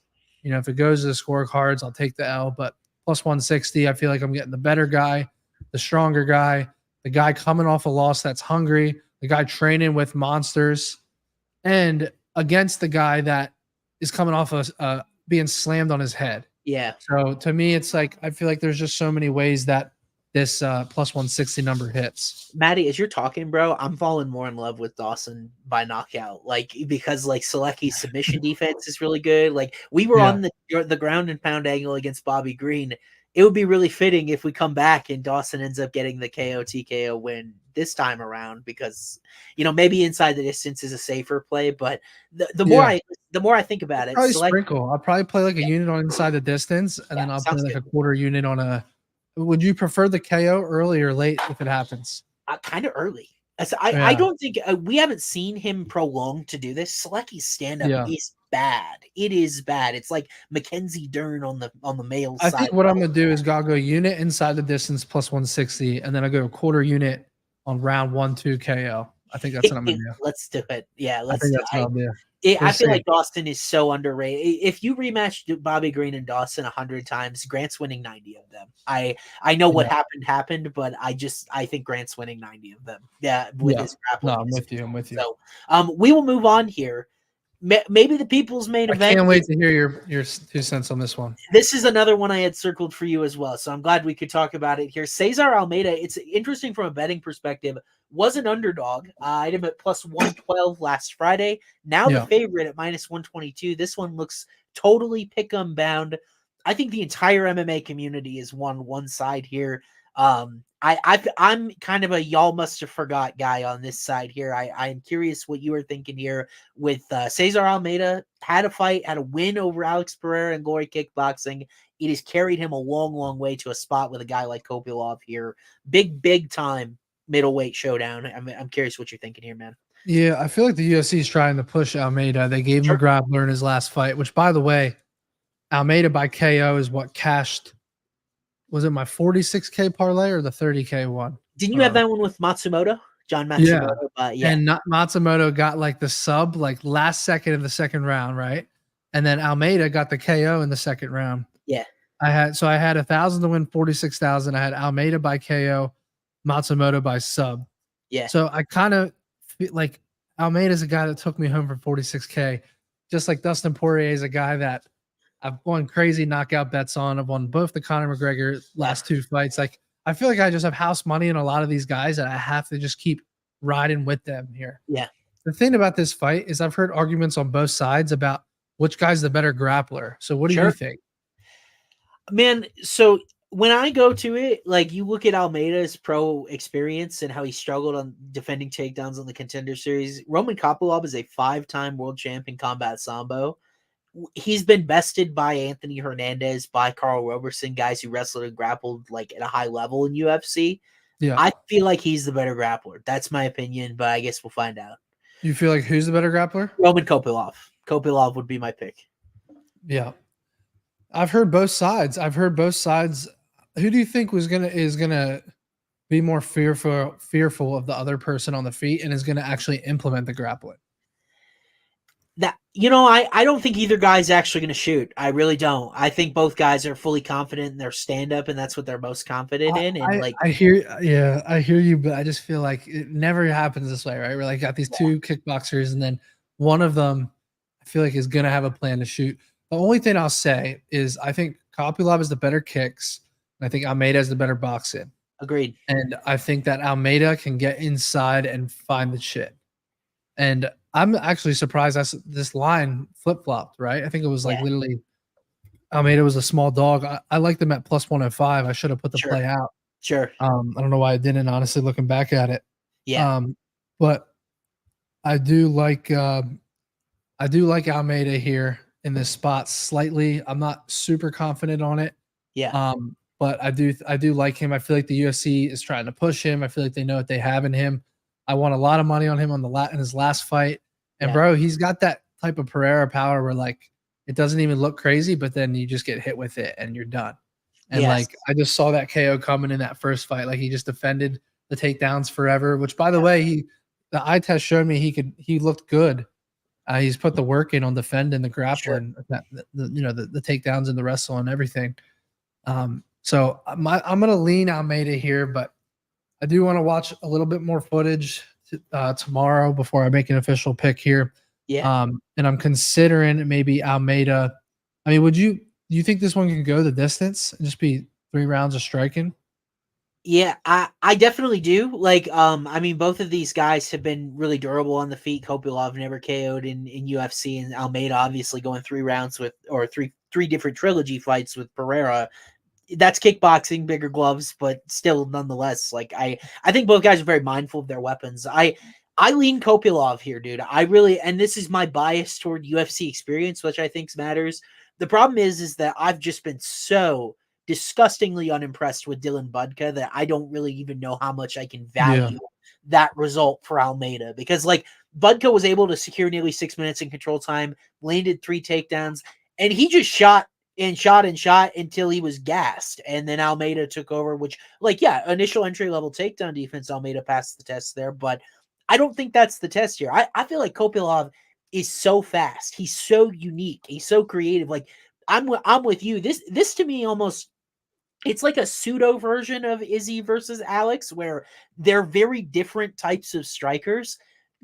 If it goes to the scorecards, I'll take the L, but plus 160, I feel like I'm getting the better guy, the stronger guy, the guy coming off a loss that's hungry, the guy training with monsters, and against the guy that is coming off of being slammed on his head. Yeah. So to me, it's like I feel like there's just so many ways that this plus 160 number hits. Matty, as you're talking, bro, I'm falling more in love with Dawson by knockout. Like because like Zeleski's submission defense is really good. Like we were on the ground and pound angle against Bobby Green. It would be really fitting if we come back and Dawson ends up getting the KO TKO win this time around because maybe inside the distance is a safer play, but the more I think about it, probably sprinkle. I'll probably play like a unit on inside the distance, and then I'll play like a quarter unit on a. Would you prefer the KO early or late if it happens? Kind of early. I don't think we haven't seen him prolong to do this. Zeleski's stand up is bad. It is bad. It's like Mackenzie Dern on the male side. I think what I'm gonna do is I'll go unit inside the distance plus 160, and then I go a quarter unit on round 1-2 KO. I think that's what I'm gonna do. Let's do it. Yeah, I think that's what I'll do. I feel like Dawson is so underrated. If you rematch Bobby Green and Dawson 100 times, Grant's winning 90 of them. I know what happened, but I think Grant's winning 90 of them. Yeah, with his grappling. No, I'm with you. So, we will move on here. Maybe the people's main event. I can't wait to hear your 2 cents on this one. This is another one I had circled for you as well, so I'm glad we could talk about it here. Cesar Almeida, it's interesting from a betting perspective, was an underdog. I had him at plus 112 last Friday. Now the favorite at minus 122. This one looks totally pick-em bound. I think the entire MMA community is one side here. I'm kind of a y'all must have forgot guy on this side here. I'm curious what you were thinking here with Cesar Almeida. Had a win over Alex Pereira in Glory Kickboxing. It has carried him a long way to a spot with a guy like Kopilov here. Big time middleweight showdown. I'm curious what you're thinking here, man. Yeah, I feel like the UFC is trying to push Almeida. They gave him a grappler in his last fight, which, by the way, Almeida by KO is what cashed. Was it my 46K parlay or the 30K one? Didn't you have that one with Matsumoto? John Matsumoto? Yeah. And Matsumoto got like the sub like last second of the second round, right? And then Almeida got the KO in the second round. Yeah. I had 1,000 to win 46,000. I had Almeida by KO, Matsumoto by sub. Yeah. So I kind of feel like Almeida's a guy that took me home for 46K. Just like Dustin Poirier is a guy that I've won crazy knockout bets on. I've won both the Conor McGregor last 2 fights. Like I feel like I just have house money in a lot of these guys, and I have to just keep riding with them here. Yeah. The thing about this fight is I've heard arguments on both sides about which guy's the better grappler. So what do you think? Man, so when I go to it, like you look at Almeida's pro experience and how he struggled on defending takedowns on the Contender Series. Roman Kopilov is a 5-time world champion combat sambo. He's been bested by Anthony Hernandez, by Carl Roberson, guys who wrestled and grappled like at a high level in UFC. Yeah, I feel like he's the better grappler. That's my opinion, but I guess we'll find out. You feel like who's the better grappler? Roman Kopilov. Kopilov would be my pick. Yeah, I've heard both sides. Who do you think is gonna be more fearful of the other person on the feet and is gonna actually implement the grappling? That I don't think either guy's actually going to shoot. I really don't. I think both guys are fully confident in their stand up, and that's what they're most confident in. And I hear you, but I just feel like it never happens this way, right? We're like got these 2 kickboxers, and then one of them I feel like is going to have a plan to shoot. The only thing I'll say is I think Kopilov is the better kicks, and I think Almeida is the better boxing. Agreed. And I think that Almeida can get inside and find the shit. And I'm actually surprised this line flip-flopped, right? I think it was like literally Almeida was a small dog. I liked them at plus 105. I should have put the play out. Sure. I don't know why I didn't, honestly, looking back at it. Yeah. But I do like Almeida here in this spot slightly. I'm not super confident on it. Yeah. But I do like him. I feel like the UFC is trying to push him. I feel like they know what they have in him. I won a lot of money on him in his last fight. And bro, he's got that type of Pereira power where like it doesn't even look crazy, but then you just get hit with it and you're done. And like I just saw that KO coming in that first fight. Like he just defended the takedowns forever, which by the way, the eye test showed me he looked good. He's put the work in on defending the grappling, the takedowns and the wrestle and everything. So I'm gonna lean Almeida here, but I do want to watch a little bit more footage tomorrow before I make an official pick here. Yeah. And I'm considering maybe Almeida. I mean, would you Do you think this one can go the distance and just be 3 rounds of striking? Yeah, I definitely do. Like, I mean, both of these guys have been really durable on the feet. Kopilov never KO'd in UFC, and Almeida obviously going 3 rounds with, or three different trilogy fights with Pereira. That's kickboxing, bigger gloves, but still, nonetheless, like I think both guys are very mindful of their weapons. I lean Kopilov here, dude. I really, and this is my bias toward UFC experience, which I think matters. The problem is that I've just been so disgustingly unimpressed with Dylan Budka that I don't really even know how much I can value that result for Almeida, because like Budka was able to secure nearly 6 minutes in control time, landed 3 takedowns, and he just shot and shot and shot until he was gassed. And then Almeida took over, which, like, yeah, initial entry level takedown defense, Almeida passed the test there, but I don't think that's the test here. I feel like Kopilov is so fast. He's so unique. He's so creative. Like, I'm with you. This to me almost, it's like a pseudo version of Izzy versus Alex, where they're very different types of strikers,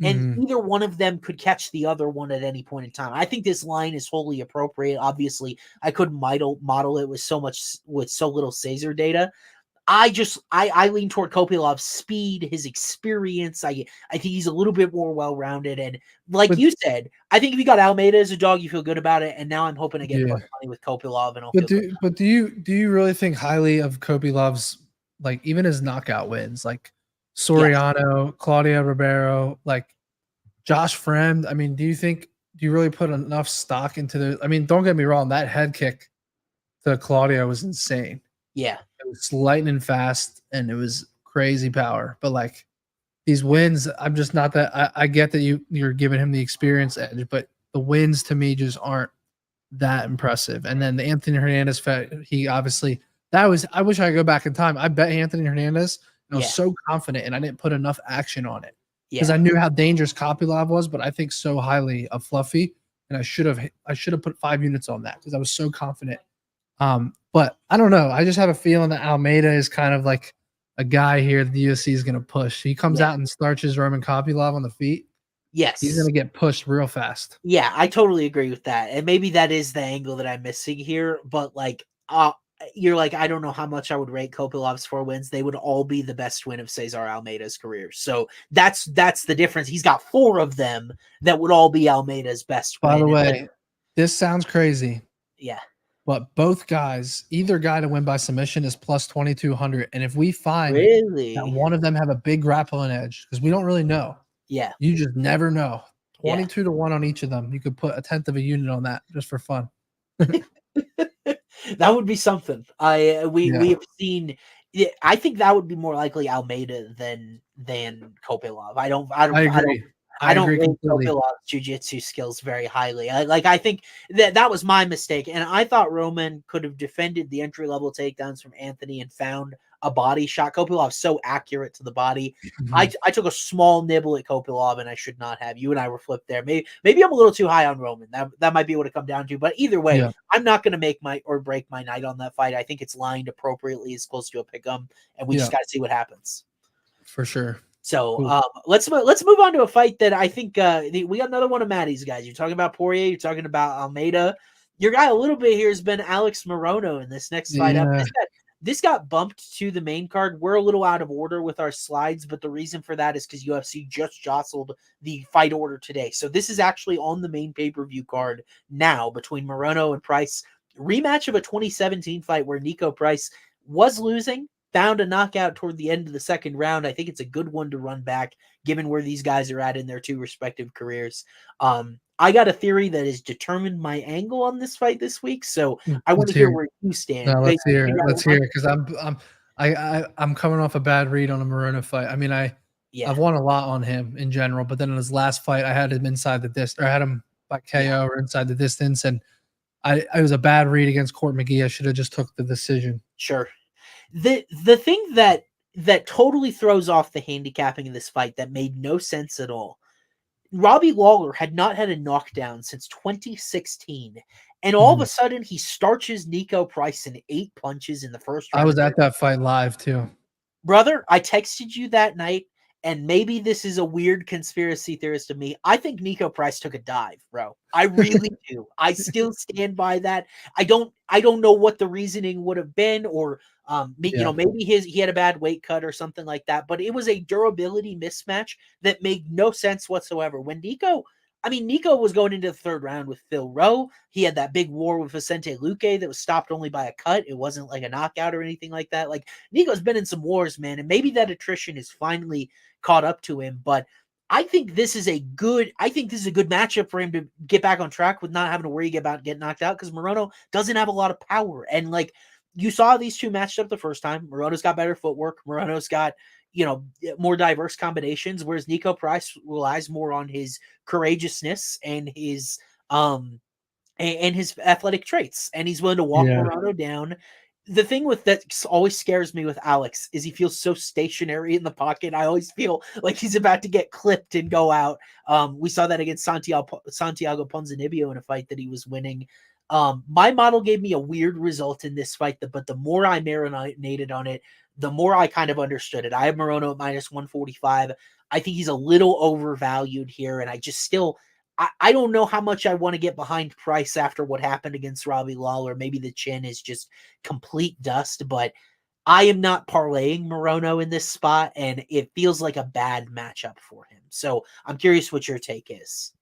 and either one of them could catch the other one at any point in time. I think this line is wholly appropriate. Obviously, I couldn't model it with so little Caesar data. I lean toward Kopilov's speed, his experience. I think he's a little bit more well-rounded, and like you said, I think if you got Almeida as a dog, you feel good about it. And now I'm hoping to get plus money with Kopilov, and I'll feel good. But do you really think highly of Kopilov's, like, even his knockout wins, like Soriano, Claudio Ribeiro, like Josh Fremd? I mean, do you really put enough stock into the? I mean, don't get me wrong, that head kick to Claudio was insane. Yeah. It was lightning fast and it was crazy power. But like these wins, I'm just not that. I get that you're giving him the experience edge, but the wins to me just aren't that impressive. And then the Anthony Hernandez fight, he obviously, I wish I could go back in time. I bet Anthony Hernandez, and I was so confident, and I didn't put enough action on it because I knew how dangerous Kopilov was, but I think so highly of Fluffy, and I should have put 5 units on that because I was so confident. But I don't know. I just have a feeling that Almeida is kind of like a guy here the UFC is going to push. He comes out and starches Roman Kopilov on the feet. Yes. He's going to get pushed real fast. Yeah, I totally agree with that. And maybe that is the angle that I'm missing here. But like, you're like, I don't know how much I would rate Kopilov's 4 wins. They would all be the best win of Cesar Almeida's career. So that's the difference. He's got 4 of them that would all be Almeida's best win. By the way, this sounds crazy. Yeah. But both guys, either guy to win by submission is plus 2,200. And if we find that one of them have a big grappling edge, because we don't really know. Yeah. You just never know. 22 to 1 on each of them. You could put a 1/10 of a unit on that just for fun. That would be something. We have seen. I think that would be more likely Almeida than Kopilov. I agree. I don't rate Kopilov's jiu-jitsu skills very highly. I think that was my mistake, and I thought Roman could have defended the entry-level takedowns from Anthony and found a body shot. Kopilov's so accurate to the body. I took a small nibble at Kopilov, and I should not have. You and I were flipped there. Maybe I'm a little too high on Roman. That might be what it come down to. But either way, I'm not going to make my or break my night on that fight. I think it's lined appropriately, as close to a pick'em, and we just got to see what happens. For sure. So let's move on to a fight that I think we got another one of Maddie's guys. You're talking about Poirier. You're talking about Almeida. Your guy a little bit here has been Alex Morono in this next fight up. This got bumped to the main card. We're a little out of order with our slides, but the reason for that is because UFC just jostled the fight order today. So this is actually on the main pay-per-view card now between Morono and Price. Rematch of a 2017 fight where Nico Price was losing, found a knockout toward the end of the second round. I think it's a good one to run back, given where these guys are at in their 2 respective careers. I got a theory that has determined my angle on this fight this week, so I want to hear where you stand. No, let's hear it. Let's hear it, because I'm coming off a bad read on a Morono fight. I mean, I've won a lot on him in general, but then in his last fight, I had him inside the distance, or I had him by KO or inside the distance, and I was a bad read against Court McGee. I should have just took the decision. Sure. The thing that totally throws off the handicapping in this fight that made no sense at all. Robbie Lawler had not had a knockdown since 2016, and all of a sudden he starches Nico Price in 8 punches in the first round. I was at that fight live too. Brother, I texted you that night, and maybe this is a weird conspiracy theorist of me, I think Nico Price took a dive, bro. I really do. I still stand by that. I don't know what the reasoning would have been, or maybe he had a bad weight cut or something like that, but it was a durability mismatch that made no sense whatsoever. When Nico was going into the third round with Phil Rowe. He had that big war with Vicente Luque that was stopped only by a cut. It wasn't like a knockout or anything like that. Like, Nico's been in some wars, man, and maybe that attrition is finally caught up to him. But I think this is a good matchup for him to get back on track with not having to worry about getting knocked out, because Morono doesn't have a lot of power. And like, you saw these two matched up the first time. Morono's got better footwork. Morono's got, more diverse combinations, whereas Nico Price relies more on his courageousness and his athletic traits, and he's willing to walk Morono down. The thing with that always scares me with Alex is he feels so stationary in the pocket. I always feel like he's about to get clipped and go out. We saw that against Santiago Ponzinibbio in a fight that he was winning. My model gave me a weird result in this fight, but the more I marinated on it, the more I kind of understood it. I have Morono at minus 145. I think he's a little overvalued here, and I just still I don't know how much I want to get behind Price after what happened against Robbie Lawler. Maybe the chin is just complete dust, but I am not parlaying Morono in this spot, and it feels like a bad matchup for him. So I'm curious what your take is.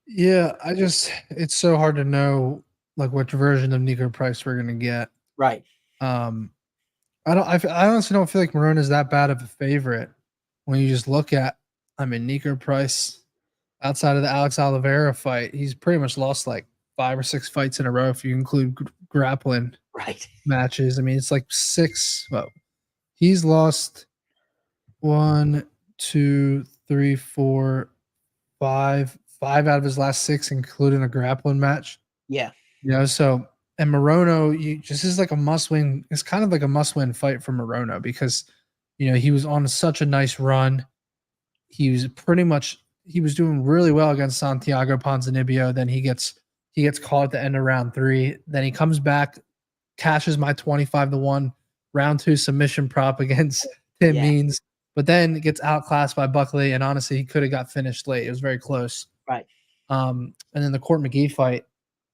Yeah, it's so hard to know like which version of Nico Price we're gonna get. Right. I honestly don't feel like Morono is that bad of a favorite when you just look at, Nico Price. Outside of the Alex Oliveira fight, he's pretty much lost like 5 or 6 fights in a row if you include grappling matches. It's like 6. Well, he's lost 1, 2, 3, 4, 5 out of his last 6, including a grappling match. Yeah. So, and Morono, this is like a must-win. It's kind of like a must-win fight for Morono because, he was on such a nice run. He was doing really well against Santiago Ponzinibbio. Then he gets caught at the end of round 3. Then he comes back, cashes my 25-1 round 2 submission prop against Tim Means, but then gets outclassed by Buckley. And honestly, he could have got finished late. It was very close. Right. And then the Court McGee fight,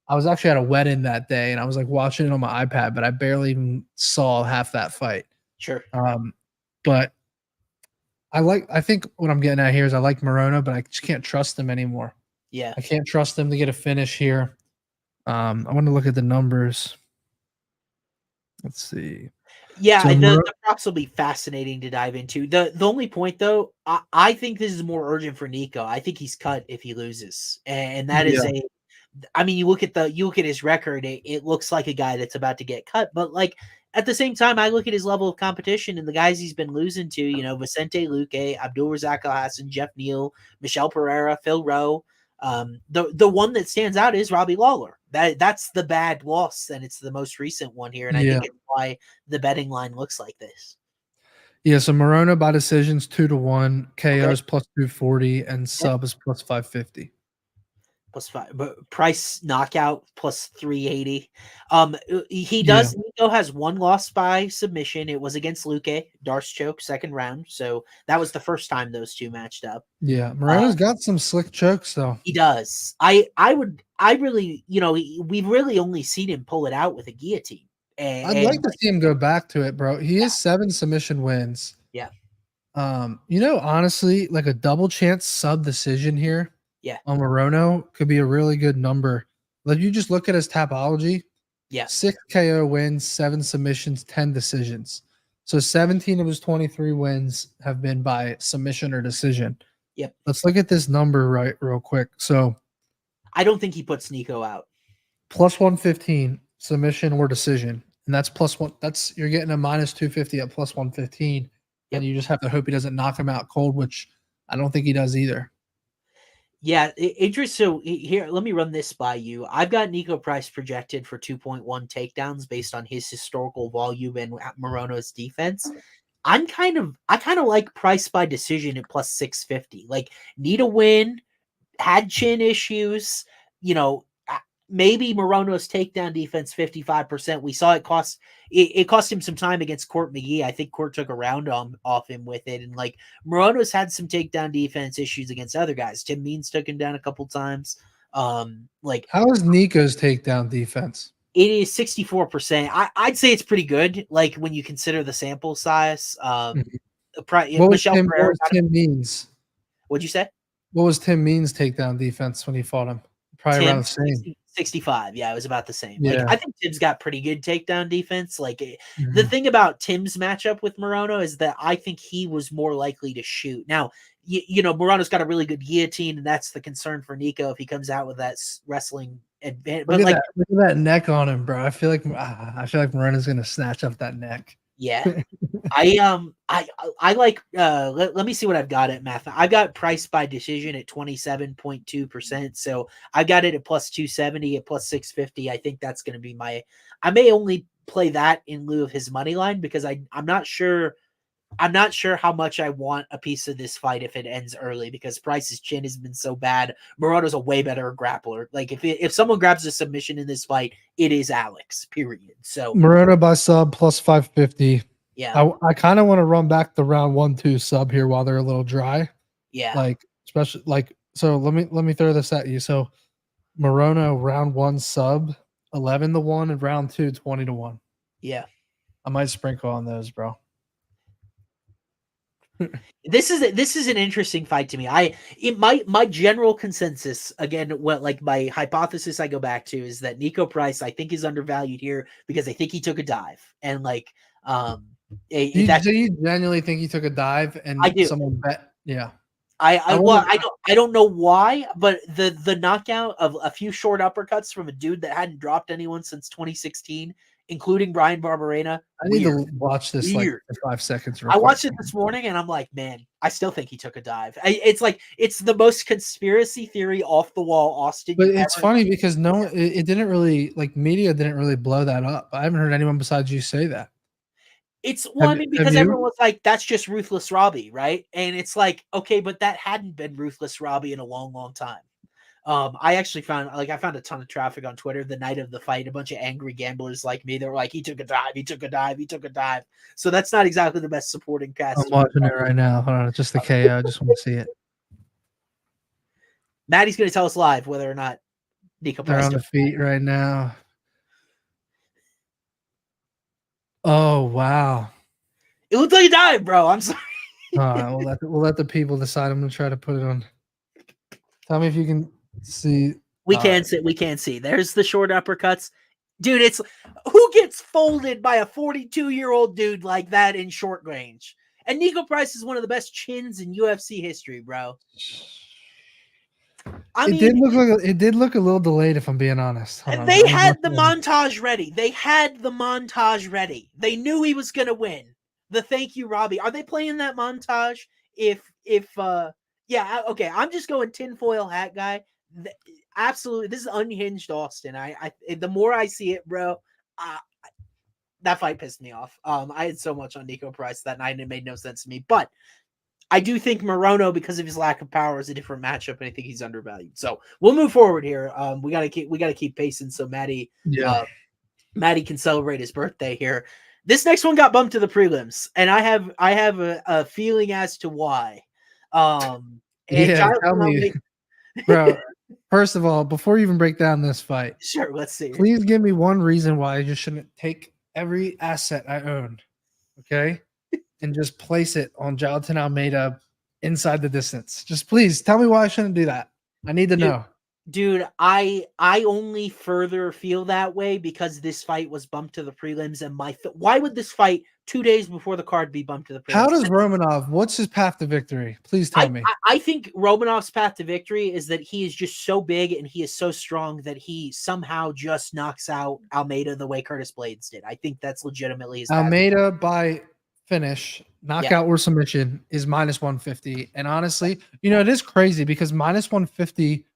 I was actually at a wedding that day, and I was like watching it on my iPad, but I barely even saw half that fight. Sure. But I think what I'm getting at here is I like Morono, but I just can't trust him anymore. Yeah. I can't trust him to get a finish here. I want to look at the numbers. Let's see. Yeah, so the props will be fascinating to dive into. The only point, though, I think this is more urgent for Nico. I think he's cut if he loses, and that is you look at his record. It looks like a guy that's about to get cut, but like at the same time, I look at his level of competition and the guys he's been losing to. Vicente Luque, Abdulrazak Alhassan, Jeff Neal, Michel Pereira, Phil Rowe. The one that stands out is Robbie Lawler. That's the bad loss, and it's the most recent one here, and I think it's why the betting line looks like this. Yeah, so Morono by decisions 2-1, KOs plus 240, and sub is plus 550. Plus 5, but Price knockout plus 380. Nico has one loss by submission. It was against Luque, Darce choke, second round. So that was the first time those two matched up. Yeah, Morono's got some slick chokes though. He does. We've really only seen him pull it out with a guillotine. I'd like to see him go back to it, bro. He has 7 submission wins. Yeah. Honestly, like a double chance sub decision here. Yeah. On Morono could be a really good number. Like you just look at his Tapology. Yeah. 6 KO wins, 7 submissions, 10 decisions. So 17 of his 23 wins have been by submission or decision. Yep. Let's look at this number real quick. So I don't think he puts Nico out. Plus 115 submission or decision. And that's plus 1. You're getting a minus 250 at plus 115. Yep. And you just have to hope he doesn't knock him out cold, which I don't think he does either. Yeah, interesting. So here, let me run this by you. I've got Nico Price projected for 2.1 takedowns based on his historical volume and Morono's defense. I kind of like Price by decision at plus 650. Like, need a win, had chin issues. maybe Morono's takedown defense 55%. We saw it cost him some time against Court McGee. I think Court took a round off him with it. And like Morono's had some takedown defense issues against other guys. Tim Means took him down a couple times. Like how is Nico's takedown defense? It is 64%. I'd say it's pretty good. Like when you consider the sample size. What Michel was Tim Means? What'd you say? What was Tim Means' takedown defense when he fought him? Probably around the same. 65. Yeah, it was about the same. Yeah. Like I think Tim's got pretty good takedown defense. Like the thing about Tim's matchup with Morono is that I think he was more likely to shoot. Now, you know, Morono's got a really good guillotine, and that's the concern for Nico if he comes out with that wrestling advantage. But look at that neck on him, bro. I feel like Morono's gonna snatch up that neck. Yeah. I like let me see what I've got at math. I've got price by decision at 27.2%. So I got it at plus 270 at plus 650. I think that's gonna be I may only play that in lieu of his money line because I'm not sure how much I want a piece of this fight if it ends early because Price's chin has been so bad. Morono's a way better grappler. Like if someone grabs a submission in this fight, it is Alex, period. So Morono by sub plus 550. Yeah. I kind of want to run back the round 1-2 sub here while they're a little dry. Yeah. Like especially so let me throw this at you. So Morono round 1 sub 11-1 and round 2 20-1. Yeah. I might sprinkle on those, bro. This is an interesting fight to me. My general consensus again, my hypothesis I go back to is that Nico Price I think is undervalued here because I think he took a dive and so you genuinely think he took a dive and I do. Someone bet? Yeah. I don't know why, but the knockout of a few short uppercuts from a dude that hadn't dropped anyone since 2016, including Brian Barberena. I need to watch this like for 5 seconds. I watched it this morning and I'm like, man, I still think he took a dive. It's the most conspiracy theory off the wall Austin. But it's funny because it didn't really media didn't really blow that up. I haven't heard anyone besides you say that. Because everyone was like, that's just Ruthless Robbie, right? And it's like, okay, but that hadn't been Ruthless Robbie in a long, long time. I actually found a ton of traffic on Twitter the night of the fight. A bunch of angry gamblers like me. They were like, he took a dive, he took a dive, he took a dive. So that's not exactly the best supporting cast. I'm watching it right now. Hold on, just the KO. I just want to see it. Maddie's going to tell us live whether or not Nico They're on the feet right now. Oh, wow. It looked like a dive, bro. I'm sorry. All right, we'll let the people decide. I'm going to try to put it on. Tell me if you can see. We can't see. There's the short uppercuts. Dude, it's who gets folded by a 42-year-old dude like that in short range? And Nico Price is one of the best chins in UFC history, bro. It did look a little delayed, if I'm being honest. And they had the montage ready. They knew he was gonna win. The thank you, Robbie. Are they playing that montage? Yeah, okay. I'm just going tinfoil hat guy. Absolutely, this is unhinged Austin. The more I see it, bro, that fight pissed me off. I had so much on Nico Price that night, and it made no sense to me. But I do think Morono, because of his lack of power, is a different matchup, and I think he's undervalued. So we'll move forward here. We gotta keep pacing so Maddie can celebrate his birthday here. This next one got bumped to the prelims, and I have a feeling as to why. Tell me, bro. First of all, before you even break down this fight, sure, let's see. Please give me one reason why I just shouldn't take every asset I own, okay, and just place it on Jonathan Almeida inside the distance. Just please tell me why I shouldn't do that. I need to know. Dude, I only further feel that way because this fight was bumped to the prelims, and why would this fight 2 days before the card be bumped to the prelims? How does Romanov? What's his path to victory? Please tell me. I think Romanov's path to victory is that he is just so big and he is so strong that he somehow just knocks out Almeida the way Curtis Blades did. I think that's legitimately his Almeida by finish, knockout or submission is minus 150. And honestly, it is crazy because minus 150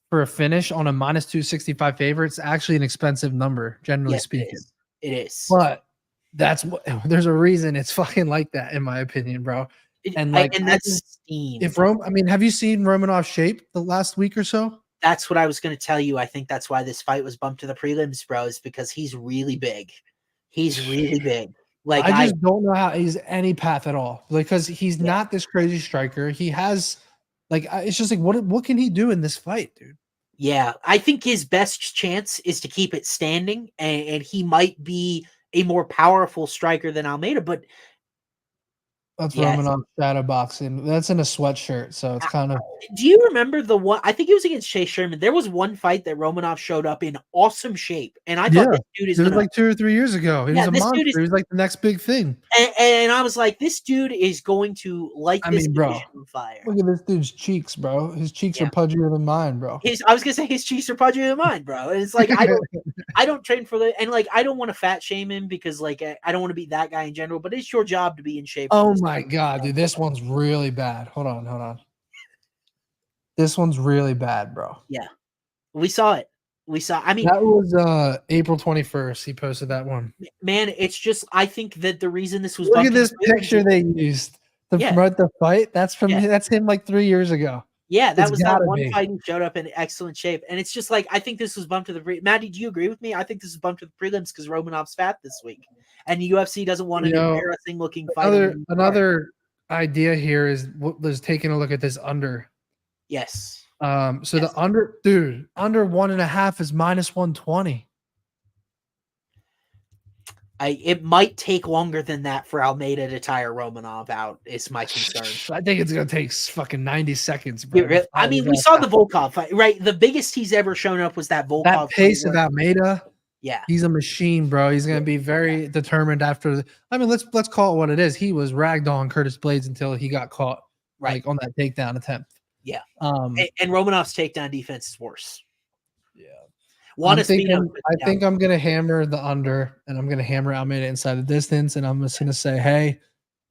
for a finish on a minus 265 favorite is actually an expensive number, generally speaking. It is. But there's a reason it's fucking like that, in my opinion, bro. And that's steam. Have you seen Romanov's shape the last week or so? That's what I was going to tell you. I think that's why this fight was bumped to the prelims, bro, is because he's really big. He's really big. Like I just don't know how he's any path at all, because he's not this crazy striker. He has it's just like, what can he do in this fight, dude? Yeah, I think his best chance is to keep it standing, and he might be a more powerful striker than Almeida, but that's Romanov shadow boxing. That's in a sweatshirt, so it's kind of. Do you remember the one? I think it was against Chase Sherman. There was one fight that Romanov showed up in awesome shape, and I thought this dude is like 2 or 3 years ago. He was a monster. He was like the next big thing. And I was like, this dude is going to light this division on fire. Look at this dude's cheeks, bro. His cheeks are pudgier than mine, bro. I was gonna say his cheeks are pudgier than mine, bro. And it's like I don't train for the, and like I don't want to fat shame him, because like I don't want to be that guy in general. But it's your job to be in shape. Oh my god, dude, this one's really bad. Hold on. This one's really bad, bro. Yeah, we saw it. I mean, that was April 21st. He posted that one. Man, it's just, I think that the reason this was. Look at this picture they used to promote the fight. That's from that's him like 3 years ago. Yeah, that was that one fight. He showed up in excellent shape, and it's just like, I think this was bumped to the Maddie, do you agree with me? I think this is bumped to the prelims because Romanov's fat this week, and the UFC doesn't want an embarrassing looking fight. Another idea here is taking a look at this under. Yes. So the under 1.5 is -120. It might take longer than that for Almeida to tire Romanov out, is my concern. I think it's gonna take fucking 90 seconds, bro. I mean, we saw the Volkov fight, right? The biggest he's ever shown up was that Volkov. That pace of Almeida. Yeah, he's a machine, bro. He's gonna be very determined after. I mean, let's call it what it is. He was ragdolling Curtis Blades until he got caught, like on that takedown attempt. Yeah. And Romanov's takedown defense is worse. Yeah. I think I'm going to hammer the under, and I'm going to hammer Almeida inside the distance, and I'm just going to say, hey,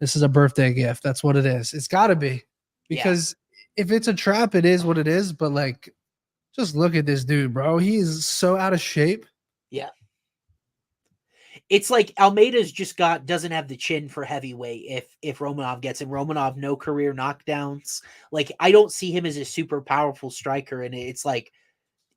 this is a birthday gift. That's what it is. It's got to be. Because if it's a trap, it is what it is. But, like, just look at this dude, bro. He is so out of shape. Yeah. It's like Almeida's just doesn't have the chin for heavyweight if Romanov gets him. Romanov, no career knockdowns. Like, I don't see him as a super powerful striker. And it's like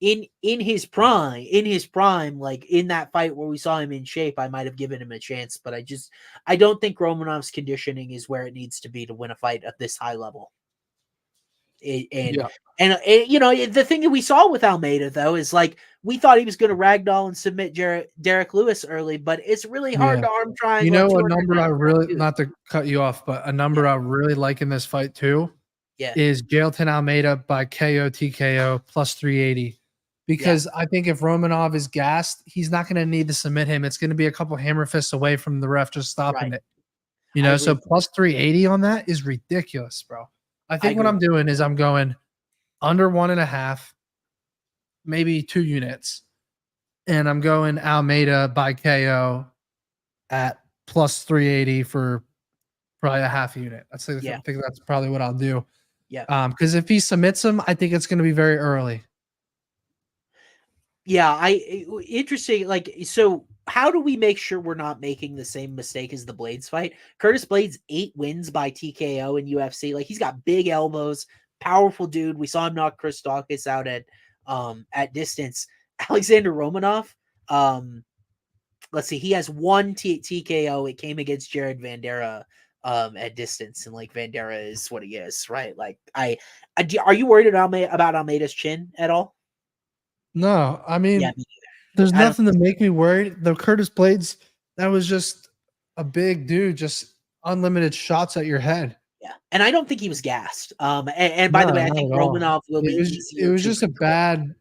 in his prime, like in that fight where we saw him in shape, I might have given him a chance. But I don't think Romanov's conditioning is where it needs to be to win a fight at this high level. And you know, the thing that we saw with Almeida, though, is like we thought he was going to ragdoll and submit Derek Lewis early, but it's really hard to arm triangle. You know, a number I really, not to cut you off, but a number I really like in this fight too is Jailton Almeida by KO TKO plus 380. Because I think if Romanov is gassed, he's not going to need to submit him. It's going to be a couple hammer fists away from the ref just stopping it. You know, so plus 380 on that is ridiculous, bro. I think what I'm doing is I'm going under 1.5, maybe 2 units, and I'm going Almeida by KO at plus 380 for probably a half unit. I think that's probably what I'll do. Yeah. Because if he submits him, I think it's going to be very early. Yeah, interesting. Like, so how do we make sure we're not making the same mistake as the Blades fight? Curtis Blades 8 wins by TKO in UFC. Like, he's got big elbows, powerful dude. We saw him knock Chris Daukaus out at distance. Alexander Romanov, let's see, he has 1 TKO. It came against Jared Vandera at distance, and like Vandera is what he is, right? Like, are you worried about Almeida's chin at all? No, I mean, there's nothing to make me worried. The Curtis Blades, that was just a big dude, just unlimited shots at your head. Yeah, and I don't think he was gassed. And by the way, I think Romanov will be. It was just a bad.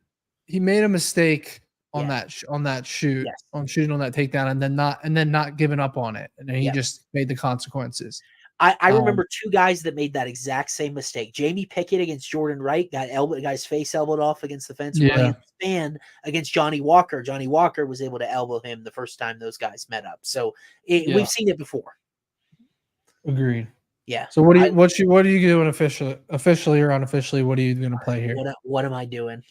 He made a mistake on that shoot, on shooting on that takedown, and then not giving up on it, and then he just made the consequences. I remember 2 guys that made that exact same mistake. Jamie Pickett against Jordan Wright, got guy's face elbowed off against the fence. Ryan Spann against Johnny Walker. Johnny Walker was able to elbow him the first time those guys met up. So we've seen it before. Agreed. Yeah. So what are you doing officially or unofficially? What are you going to play here? What am I doing?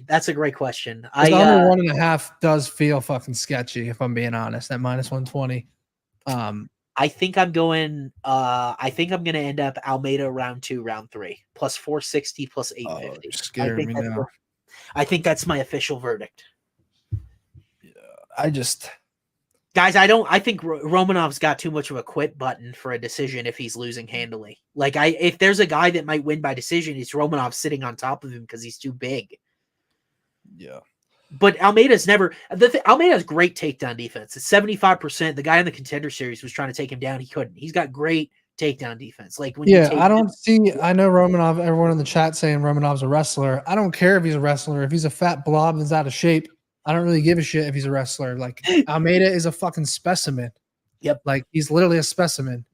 That's a great question. Under 1.5 does feel fucking sketchy, if I'm being honest. At -120. I think I'm going. I think I'm going to end up Almeida round 2, round 3, plus 460, plus 850. Scaring me now. I think that's my official verdict. Yeah, guys, I think Romanov's got too much of a quit button for a decision if he's losing handily. Like if there's a guy that might win by decision, it's Romanov sitting on top of him because he's too big. Yeah. But Almeida's Almeida's great takedown defense. It's 75%. The guy in the Contender Series was trying to take him down. He couldn't. He's got great takedown defense. Like when I know Romanov, everyone in the chat saying Romanov's a wrestler. I don't care if he's a wrestler. If he's a fat blob that's out of shape, I don't really give a shit if he's a wrestler. Like Almeida is a fucking specimen. Yep. Like he's literally a specimen.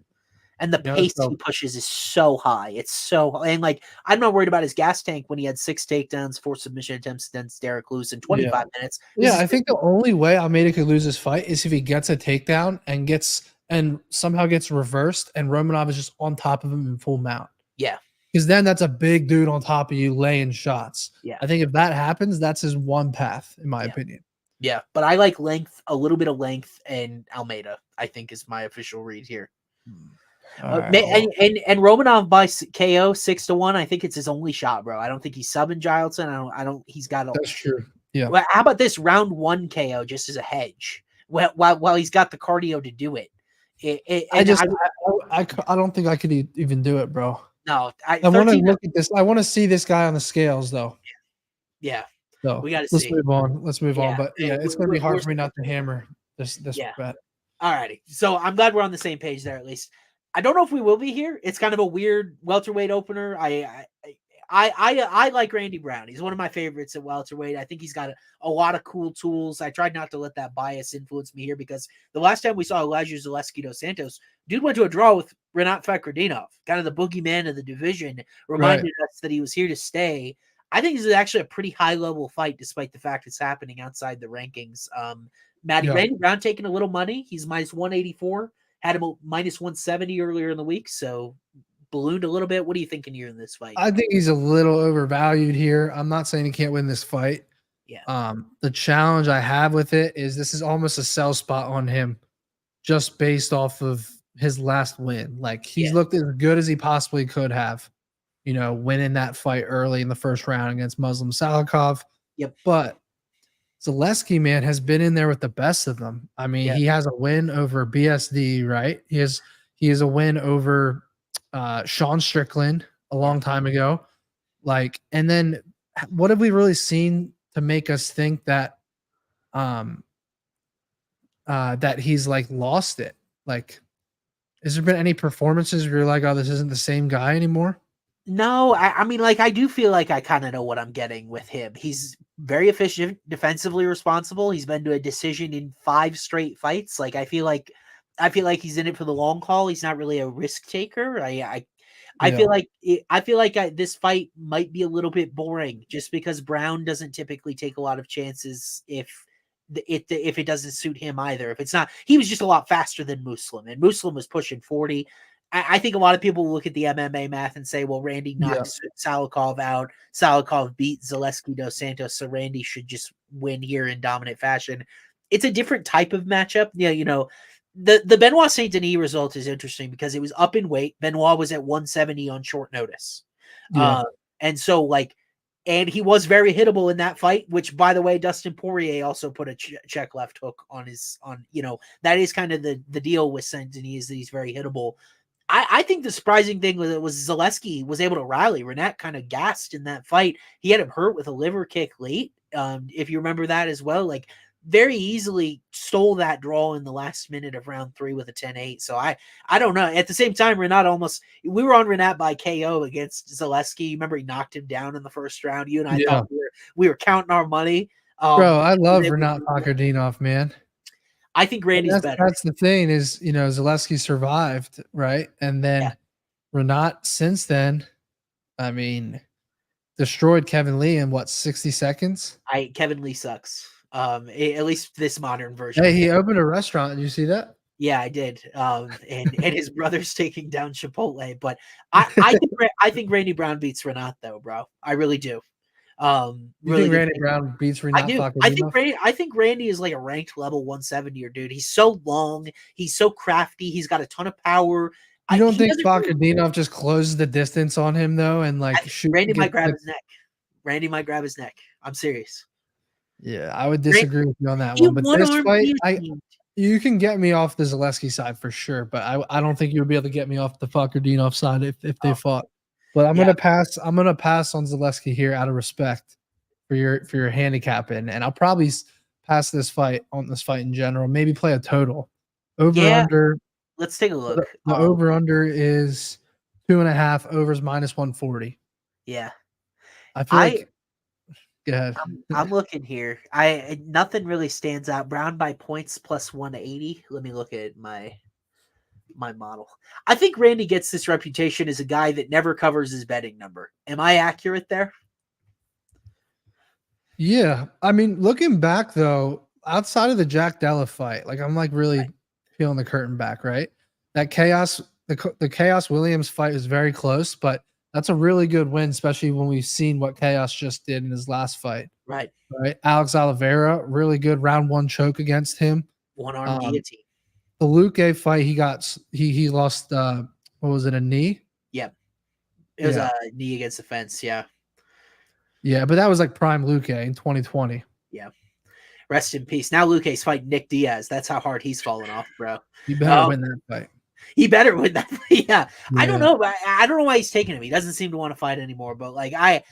And the pace he pushes is so high. It's so, and like, I'm not worried about his gas tank when he had 6 takedowns, 4 submission attempts against Derek Lewis in 25 minutes. I think the only way Almeida could lose his fight is if he gets a takedown and somehow gets reversed and Romanov is just on top of him in full mount. Yeah. Because then that's a big dude on top of you laying shots. Yeah. I think if that happens, that's his one path, in my opinion. Yeah. But I like length, a little bit of length, and Almeida, I think, is my official read here. Right. And Romanov by KO 6-1. I think it's his only shot, bro. I don't think he's subbing Gileton. I don't. He's got. That's true. Yeah. Well, how about this round 1 KO just as a hedge? While he's got the cardio to do it. I don't think I could even do it, bro. No, I want to look at this. I want to see this guy on the scales, though. Yeah. So we got to see. Let's move on. But it's going to be hard for me not to hammer this bet. All righty. So I'm glad we're on the same page there, at least. I don't know if we will be here. It's kind of a weird welterweight opener. I like Randy Brown. He's one of my favorites at welterweight. I think he's got a lot of cool tools. I tried not to let that bias influence me here because the last time we saw Elijah Zeleski dos Santos, dude went to a draw with Rinat Fakhretdinov, kind of the boogeyman of the division, reminded us that he was here to stay. I think this is actually a pretty high-level fight, despite the fact it's happening outside the rankings. Randy Brown taking a little money. He's minus 184. Had him minus 170 earlier in the week, so ballooned a little bit. What are you thinking here in this fight? I think he's a little overvalued here. I'm not saying he can't win this fight. Yeah. The challenge I have with it is this is almost a sell spot on him just based off of his last win. Like he's looked as good as he possibly could have, winning that fight early in the first round against Muslim Salikov. Yep. But Zeleski, man, has been in there with the best of them. I mean, he has a win over BSD, right? He has a win over Sean Strickland a long time ago. Like, and then what have we really seen to make us think that that he's like lost it? Like, has there been any performances where you're like, oh, this isn't the same guy anymore? No, I mean, like, I do feel like I kind of know what I'm getting with him. He's very efficient, defensively responsible. He's been to a decision in 5 straight fights. Like, I feel like he's in it for the long haul. He's not really a risk taker. I feel like this fight might be a little bit boring just because Brown doesn't typically take a lot of chances if it doesn't suit him either. If it's not, he was just a lot faster than Muslim, and Muslim was pushing 40. I think a lot of people look at the MMA math and say, well, Randy knocked Salikov out. Salikov beat Zeleski dos Santos, so Randy should just win here in dominant fashion. It's a different type of matchup. The Benoit Saint Denis result is interesting because it was up in weight. Benoit was at 170 on short notice. And so and he was very hittable in that fight, which, by the way, Dustin Poirier also put a check left hook on that is kind of the deal with Saint Denis, is that he's very hittable. I think the surprising thing was Zeleski was able to rally. Renat kind of gassed in that fight. He had him hurt with a liver kick late. If you remember that as well, very easily stole that draw in the last minute of round 3 with a 10-8. So I don't know. At the same time, we were on Renat by KO against Zeleski. Remember he knocked him down in the first round. You and I thought we were counting our money. Bro, I love Rinat Fakhretdinov, man. I think Randy's better. That's the thing is, Zeleski survived, right? And then Rinat since then, I mean, destroyed Kevin Lee in 60 seconds? Kevin Lee sucks. At least this modern version. Hey, he opened a restaurant. Did you see that? Yeah, I did. And his brother's taking down Chipotle. But I think Randy Brown beats Rinat, though, bro. I really do. You think Randy Brown beats Rinat? I think Randy is like a ranked level 170er, dude. He's so long. He's so crafty. He's got a ton of power. You don't think Fakhretdinov just closes the distance on him though, and shoot? Randy might grab his neck. Randy might grab his neck. I'm serious. Yeah, I would disagree with you on that He one. But this fight, guillotined. you can get me off the Zeleski side for sure, but I don't think you would be able to get me off the Fakardinov side if they fought. But I'm gonna pass. I'm gonna pass on Zeleski here out of respect for your handicapping, and I'll probably pass this fight in general. Maybe play a total under. Let's take a look. The over under is 2.5. Overs -140. Yeah, I feel like. Go ahead. I'm looking here. Nothing really stands out. Brown by points +180. Let me look at my model. I think Randy gets this reputation as a guy that never covers his betting number. Am I accurate there? Yeah. I mean, looking back though, outside of the Jack Della fight, like I'm like really peeling the curtain back, right? That the Chaos Williams fight is very close, but that's a really good win, especially when we've seen what Chaos just did in his last fight. Right. Alex Oliveira, really good round 1 choke against him. One-arm guillotine. The Luque fight, he lost what was it, a knee? Yep. It was a knee against the fence, yeah. Yeah, but that was like prime Luque in 2020. Yeah. Rest in peace. Now Luque's fighting Nick Diaz. That's how hard he's fallen off, bro. You better win that fight. He better win that. Yeah. I don't know. I don't know why he's taking him. He doesn't seem to want to fight anymore. But like I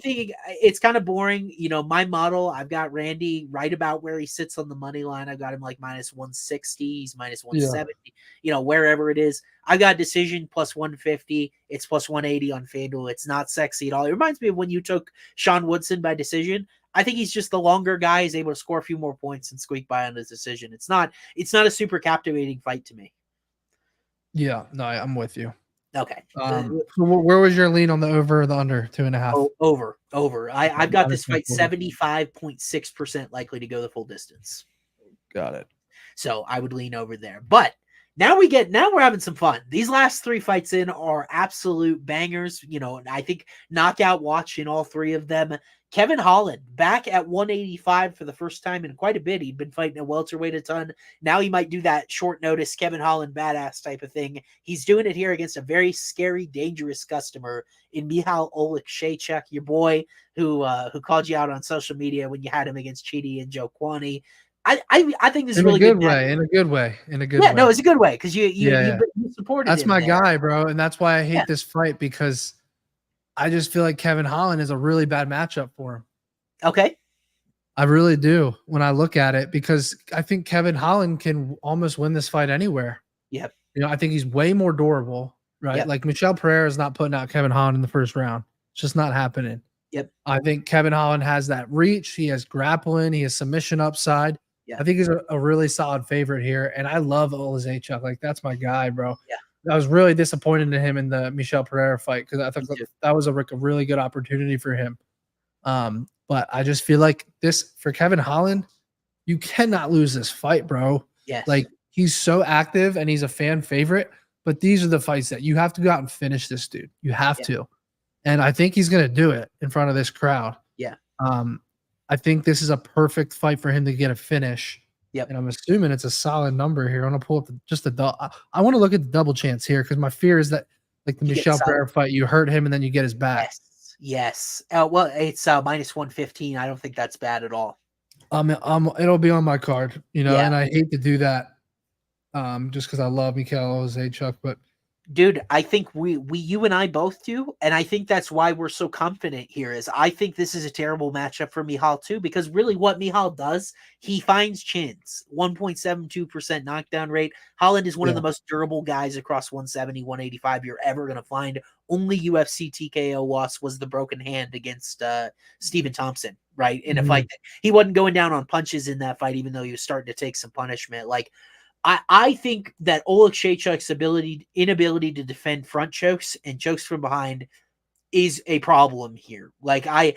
think it's kind of boring. You know, my model, I've got Randy right about where he sits on the money line. I've got him like -160. He's -170. You know, wherever it is. I've got decision +150. It's +180 on FanDuel. It's not sexy at all. It reminds me of when you took Sean Woodson by decision. I think he's just the longer guy. He's able to score a few more points and squeak by on his decision. It's not a super captivating fight to me. Yeah, no, I'm with you. Okay. So where was your lean on the over or the under 2.5? Over. I've got this fight 75.6% likely to go the full distance. Got it. So I would lean over there. But now we're having some fun. These last 3 fights in are absolute bangers. You know, I think knockout watch in all 3 of them. Kevin Holland back at 185 for the first time in quite a bit. He'd been fighting at welterweight a ton. Now he might do that short notice Kevin Holland badass type of thing. He's doing it here against a very scary, dangerous customer in Michal Oleksiejczuk, your boy who called you out on social media when you had him against Chidi and Joe Kwani. I think this is really good. In a good way. Yeah, no, it's a good way because you supported. That's him my there. guy, bro, and that's why I hate this fight because I just feel like Kevin Holland is a really bad matchup for him. Okay. I really do when I look at it because I think Kevin Holland can almost win this fight anywhere. Yep. You know, I think he's way more durable, right? Yep. Like Michel Perez is not putting out Kevin Holland in the first round. It's just not happening. Yep. I think Kevin Holland has that reach. He has grappling. He has submission upside. Yeah. I think he's a really solid favorite here. And I love Oleksiejczuk. Like, that's my guy, bro. Yeah. I was really disappointed in him in the Michel Pereira fight because I thought that was a really good opportunity for him. But I just feel like this for Kevin Holland, you cannot lose this fight, bro. Yes. Like, he's so active and he's a fan favorite, but these are the fights that you have to go out and finish this dude. You have to. And I think he's going to do it in front of this crowd. Yeah. I think this is a perfect fight for him to get a finish. Yep. And I'm assuming it's a solid number here. I'm going to pull up I want to look at the double chance here because my fear is that, like the Michel Pereira fight, you hurt him and then you get his back. Yes. Well, it's -115. I don't think that's bad at all. It'll be on my card, you know, and I hate to do that just because I love Michel Oleksiejczuk, but dude, I think you and I both do, and I think that's why we're so confident here. Is I think this is a terrible matchup for Michal too, because really what Michal does, he finds chins. 1.72% knockdown rate. Holland is one of the most durable guys across 170, 185 you're ever going to find. Only UFC TKO loss was the broken hand against Stephen Thompson, right? In a fight that he wasn't going down on punches in that fight, even though he was starting to take some punishment. Like, I think that Oleksiejczuk's inability to defend front chokes and chokes from behind is a problem here. Like, I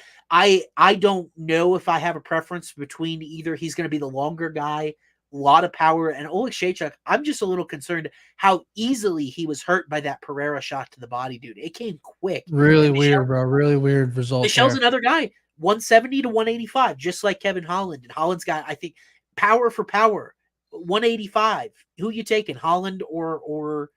don't know if I have a preference between either. He's going to be the longer guy, a lot of power, and Oleksiejczuk, I'm just a little concerned how easily he was hurt by that Pereira shot to the body, dude. It came quick. Really weird, bro. Really weird result. Michel's another guy, 170 to 185, just like Kevin Holland. And Holland's got, I think, power for power. 185. Who you taking, Holland or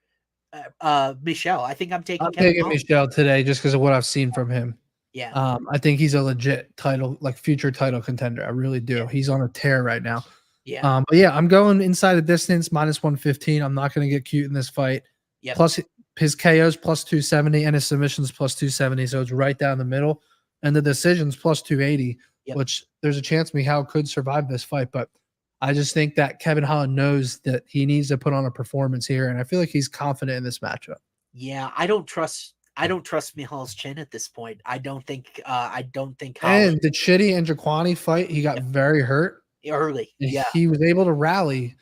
Michel? I think I'm taking Michel today just because of what I've seen from him. Yeah. I think he's a legit title, like future title contender. I really do. Yeah. He's on a tear right now. Yeah. But yeah, I'm going inside the distance, -115. I'm not going to get cute in this fight. Yep. Plus his KOs +270 and his submissions +270. So it's right down the middle. And the decisions +280, which there's a chance Michel could survive this fight. But I just think that Kevin Holland knows that he needs to put on a performance here. And I feel like he's confident in this matchup. Yeah, I don't trust Michel's chin at this point. I don't think Holland. And the Chitty and Jaquani fight, he got very hurt early. Yeah. He was able to rally,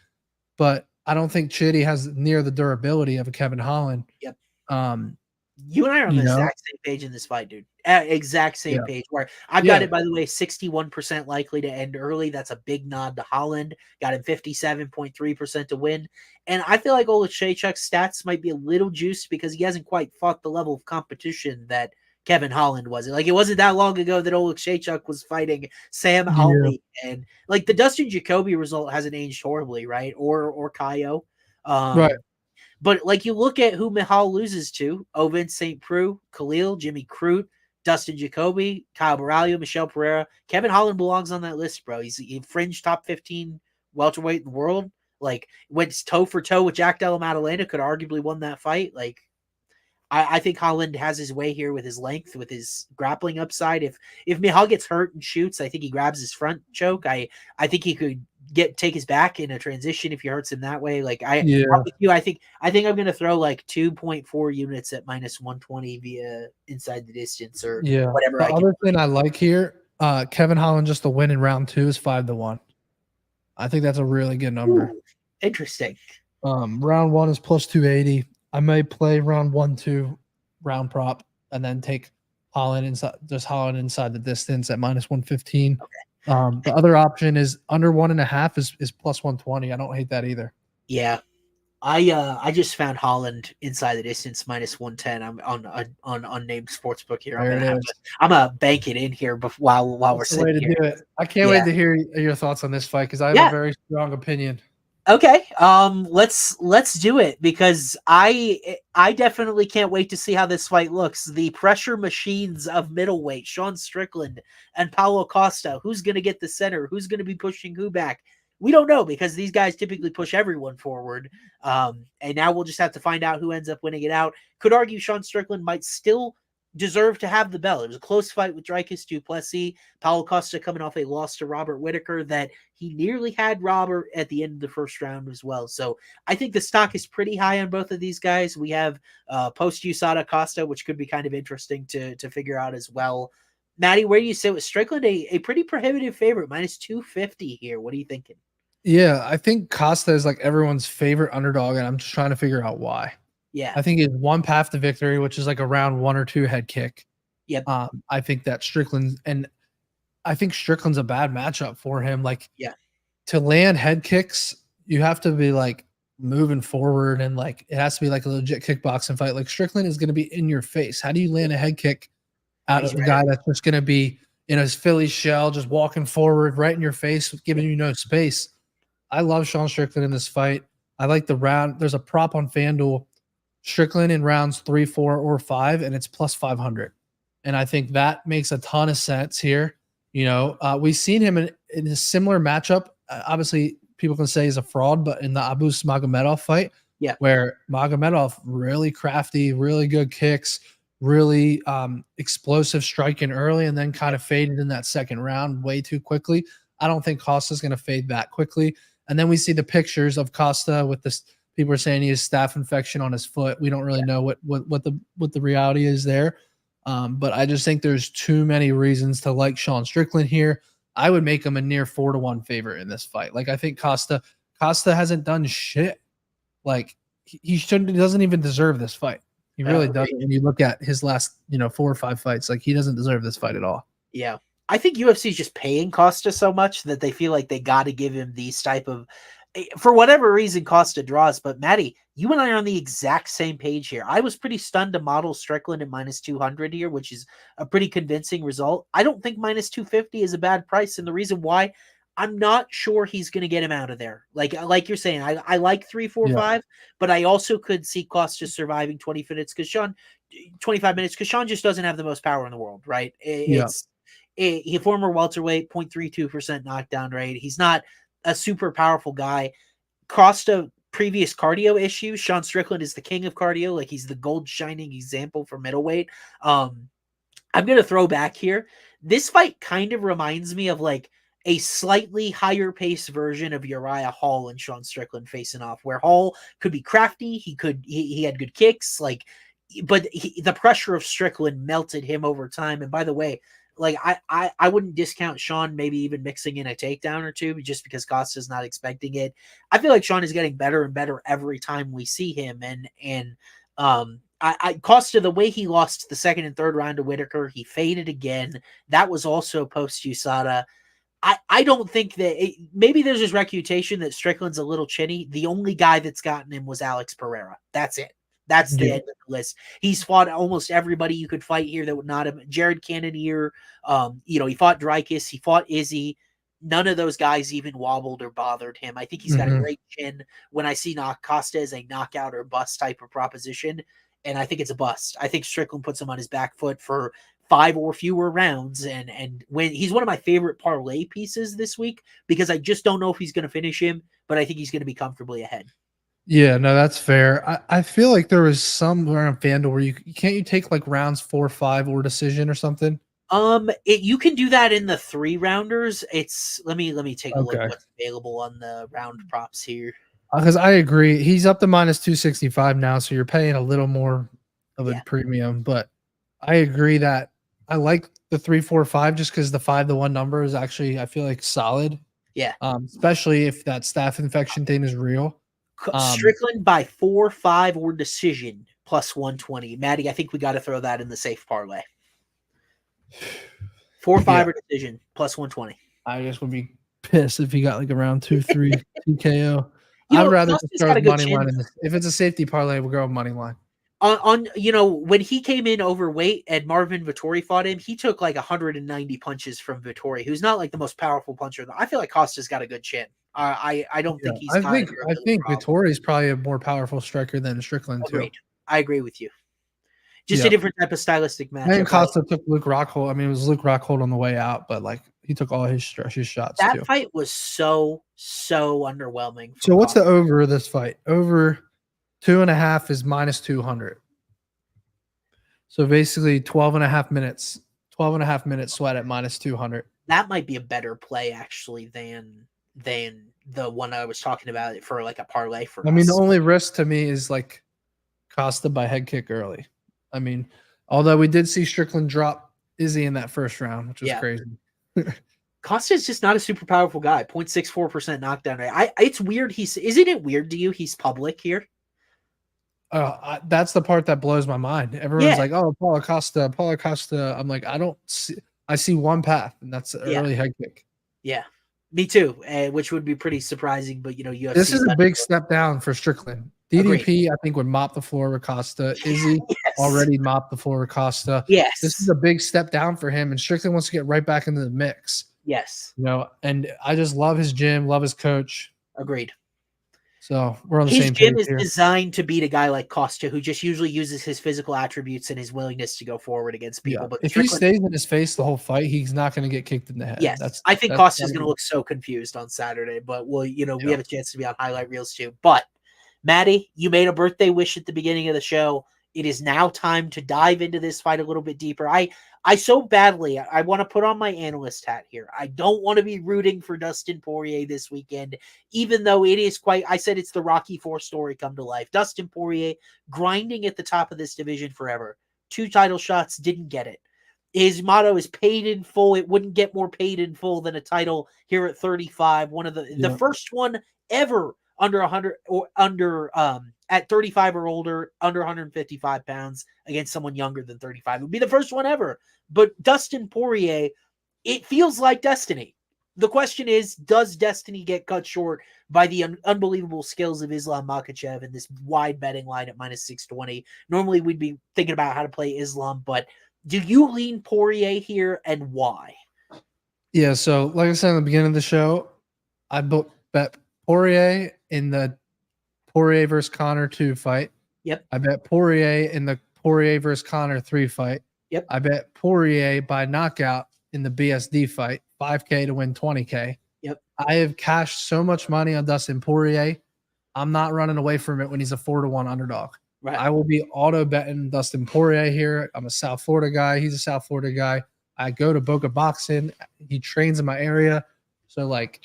but I don't think Chitty has near the durability of a Kevin Holland. Yep. You and I are on the exact same page in this fight, dude. Exact same page. Where I've got it, by the way, 61% likely to end early. That's a big nod to Holland. Got him 57.3% to win. And I feel like Oleksiejczuk's stats might be a little juiced because he hasn't quite fought the level of competition that Kevin Holland was. Like, it wasn't that long ago that Oleksiejczuk was fighting Sam Almeida. And like the Dustin Jacoby result hasn't aged horribly, right? Or Kaio. Right. But like you look at who Michel loses to: Ovin St. Preux, Khalil, Jimmy Crute, Dustin Jacoby, Kyle Baralho, Michel Pereira. Kevin Holland belongs on that list, bro. He's a fringe top 15 welterweight in the world. Like, went toe for toe with Jack Della Maddalena, could arguably won that fight. Like, I think Holland has his way here with his length, with his grappling upside. If Michel gets hurt and shoots, I think he grabs his front choke. I think he could take his back in a transition if he hurts him that way. Like I'm with you. I think I'm gonna throw like 2.4 units at -120 via inside the distance or whatever. The other thing I like here, Kevin Holland just to win in round 2 is 5-1. I think that's a really good number. Ooh, interesting. Round 1 is +280. I may play round 1-2 round prop and then take Holland inside the distance at -115. Okay. The other option is under 1.5 is +120. I don't hate that either. Yeah. I just found Holland inside the distance -110. I'm on unnamed sportsbook here. I'm gonna bank it in here while we're sitting here. Do it. I can't wait to hear your thoughts on this fight because I have a very strong opinion. Okay, let's do it because I definitely can't wait to see how this fight looks. The pressure machines of middleweight, Sean Strickland and Paulo Costa. Who's going to get the center? Who's going to be pushing who back? We don't know because these guys typically push everyone forward. And now we'll just have to find out who ends up winning it out. Could argue Sean Strickland might still deserve to have the belt. It was a close fight with Dricus du Plessis. Paulo Costa coming off a loss to Robert Whittaker that he nearly had Robert at the end of the first round as well. So I think the stock is pretty high on both of these guys. We have post USADA Costa, which could be kind of interesting to figure out as well. Matty, where do you sit with Strickland? A pretty prohibitive favorite, -250 here. What are you thinking? Yeah, I think Costa is like everyone's favorite underdog, and I'm just trying to figure out why. Yeah. I think he has one path to victory, which is like a round 1 or 2 head kick. Yep. I think that Strickland's a bad matchup for him. Like, to land head kicks, you have to be like moving forward and like it has to be like a legit kickboxing fight. Like Strickland is going to be in your face. How do you land a head kick out of a guy that's just going to be in his Philly shell, just walking forward right in your face, giving you no space? I love Sean Strickland in this fight. I like the round. There's a prop on FanDuel. Strickland in rounds 3, 4, or 5, and it's +500. And I think that makes a ton of sense here. You know, we've seen him in a similar matchup. Obviously, people can say he's a fraud, but in the Abus Magomedov fight, where Magomedov really crafty, really good kicks, really explosive striking early, and then kind of faded in that second round way too quickly. I don't think Costa's going to fade that quickly. And then we see the pictures of Costa with this. People are saying he has staph infection on his foot. We don't really know what the reality is there. But I just think there's too many reasons to like Sean Strickland here. I would make him a near 4-1 favorite in this fight. Like I think Costa hasn't done shit. Like he doesn't even deserve this fight. He really doesn't. When you look at his last 4 or 5 fights, like he doesn't deserve this fight at all. Yeah. I think UFC is just paying Costa so much that they feel like they got to give him these type of, for whatever reason, Costa draws. But Matty, you and I are on the exact same page here. I was pretty stunned to model Strickland at -200 here, which is a pretty convincing result. I don't think -250 is a bad price. And the reason why, I'm not sure he's going to get him out of there. Like you're saying, I like 3, 4, 5, but I also could see Costa surviving 20 minutes because 25 minutes because Sean just doesn't have the most power in the world, right? It's a former welterweight, 0.32% knockdown rate. He's not a super powerful guy. Costa, previous cardio issues. Sean Strickland is the king of cardio. Like he's the gold shining example for middleweight. I'm going to throw back here. This fight kind of reminds me of like a slightly higher pace version of Uriah Hall and Sean Strickland facing off, where Hall could be crafty. He had good kicks, like, but the pressure of Strickland melted him over time. And by the way, like I wouldn't discount Sean maybe even mixing in a takedown or two just because Costa's not expecting it. I feel like Sean is getting better and better every time we see him. And Costa, the way he lost the second and third round to Whitaker, he faded again. That was also post USADA. I don't think that maybe there's this reputation that Strickland's a little chinny. The only guy that's gotten him was Alex Pereira. That's it. That's the end of the list. He's fought almost everybody you could fight here that would not have. Jared Cannonier, he fought Dreykus, he fought Izzy. None of those guys even wobbled or bothered him. I think he's got a great chin. When I see Costa as a knockout or bust type of proposition, and I think it's a bust. I think Strickland puts him on his back foot for 5 or fewer rounds, and when he's one of my favorite parlay pieces this week because I just don't know if he's going to finish him, but I think he's going to be comfortably ahead. Yeah, no, that's fair. I feel like there was somewhere on FanDuel where you take like rounds 4, 5 or decision or something. You can do that in the 3 rounders. It's let me take a look what's available on the round props here. Because I agree, he's up to minus 265 now, so you're paying a little more of a premium. But I agree that I like the 3, 4, 5 just because the 5-1 number is actually I feel like solid. Yeah. Especially if that staph infection thing is real. Strickland by 4, 5 or decision plus 120. Maddie, I think we got to throw that in the safe parlay. 4, 5 or decision plus 120. I just would be pissed if he got like around 2, 3 TKO. I'd rather just throw money line in this. If it's a safety parlay, we'll go money line. When he came in overweight and Marvin Vettori fought him, he took like 190 punches from Vettori, who's not like the most powerful puncher. I feel like Costa's got a good chin. I don't think he's. I think Vettori is probably a more powerful striker than Strickland too. I agree with you. Just a different type of stylistic match. And Costa took Luke Rockhold. I mean, it was Luke Rockhold on the way out, but like he took all his shots. That fight was so underwhelming. So what's the over of this fight? Over 2.5 is minus 200. So basically 12.5 minutes. 12.5 minutes sweat at minus 200. That might be a better play actually than the one I was talking about for like a parlay for us. The only risk to me is like Costa by head kick early. I mean, although we did see Strickland drop Izzy in that first round, which was crazy. Costa is just not a super powerful guy. 0.64% knockdown rate. It's weird. Isn't it weird to you? He's public here. That's the part that blows my mind. Everyone's like, "Oh, Paulo Costa." I'm like, I see one path, and that's an early head kick. Yeah, me too. Which would be pretty surprising, but UFC. This is a big step down for Strickland. DDP, I think, would mop the floor with Costa. Izzy already mopped the floor with Costa. Yes, this is a big step down for him, and Strickland wants to get right back into the mix. Yes, and I just love his gym, love his coach. Agreed. So we're on the same page. His gym is designed to beat a guy like Costa, who just usually uses his physical attributes and his willingness to go forward against people. But if he stays in his face the whole fight, he's not going to get kicked in the head. Yes, I think Costa's going to look so confused on Saturday. But we have a chance to be on highlight reels too. But Maddie, you made a birthday wish at the beginning of the show. It is now time to dive into this fight a little bit deeper. I so badly, I want to put on my analyst hat here. I don't want to be rooting for Dustin Poirier this weekend, even though it is I said it's the Rocky IV story come to life. Dustin Poirier grinding at the top of this division forever. 2 title shots, didn't get it. His motto is paid in full. It wouldn't get more paid in full than a title here at 35. One of the first one ever under 100 or under at 35 or older, under 155 pounds against someone younger than 35. It would be the first one ever. But Dustin Poirier, it feels like destiny. The question is, does destiny get cut short by the unbelievable skills of Islam Makhachev and this wide betting line at minus 620? Normally we'd be thinking about how to play Islam, but do you lean Poirier here and why? Yeah, so like I said in the beginning of the show, I bet Poirier in the Poirier versus Connor 2 fight. Yep. I bet Poirier in the Poirier versus Connor 3 fight. Yep. I bet Poirier by knockout in the BSD fight, 5K to win 20K. Yep. I have cashed so much money on Dustin Poirier. I'm not running away from it when he's a 4-1 underdog. Right. I will be auto betting Dustin Poirier here. I'm a South Florida guy. He's a South Florida guy. I go to Boca Boxing. He trains in my area. So, like,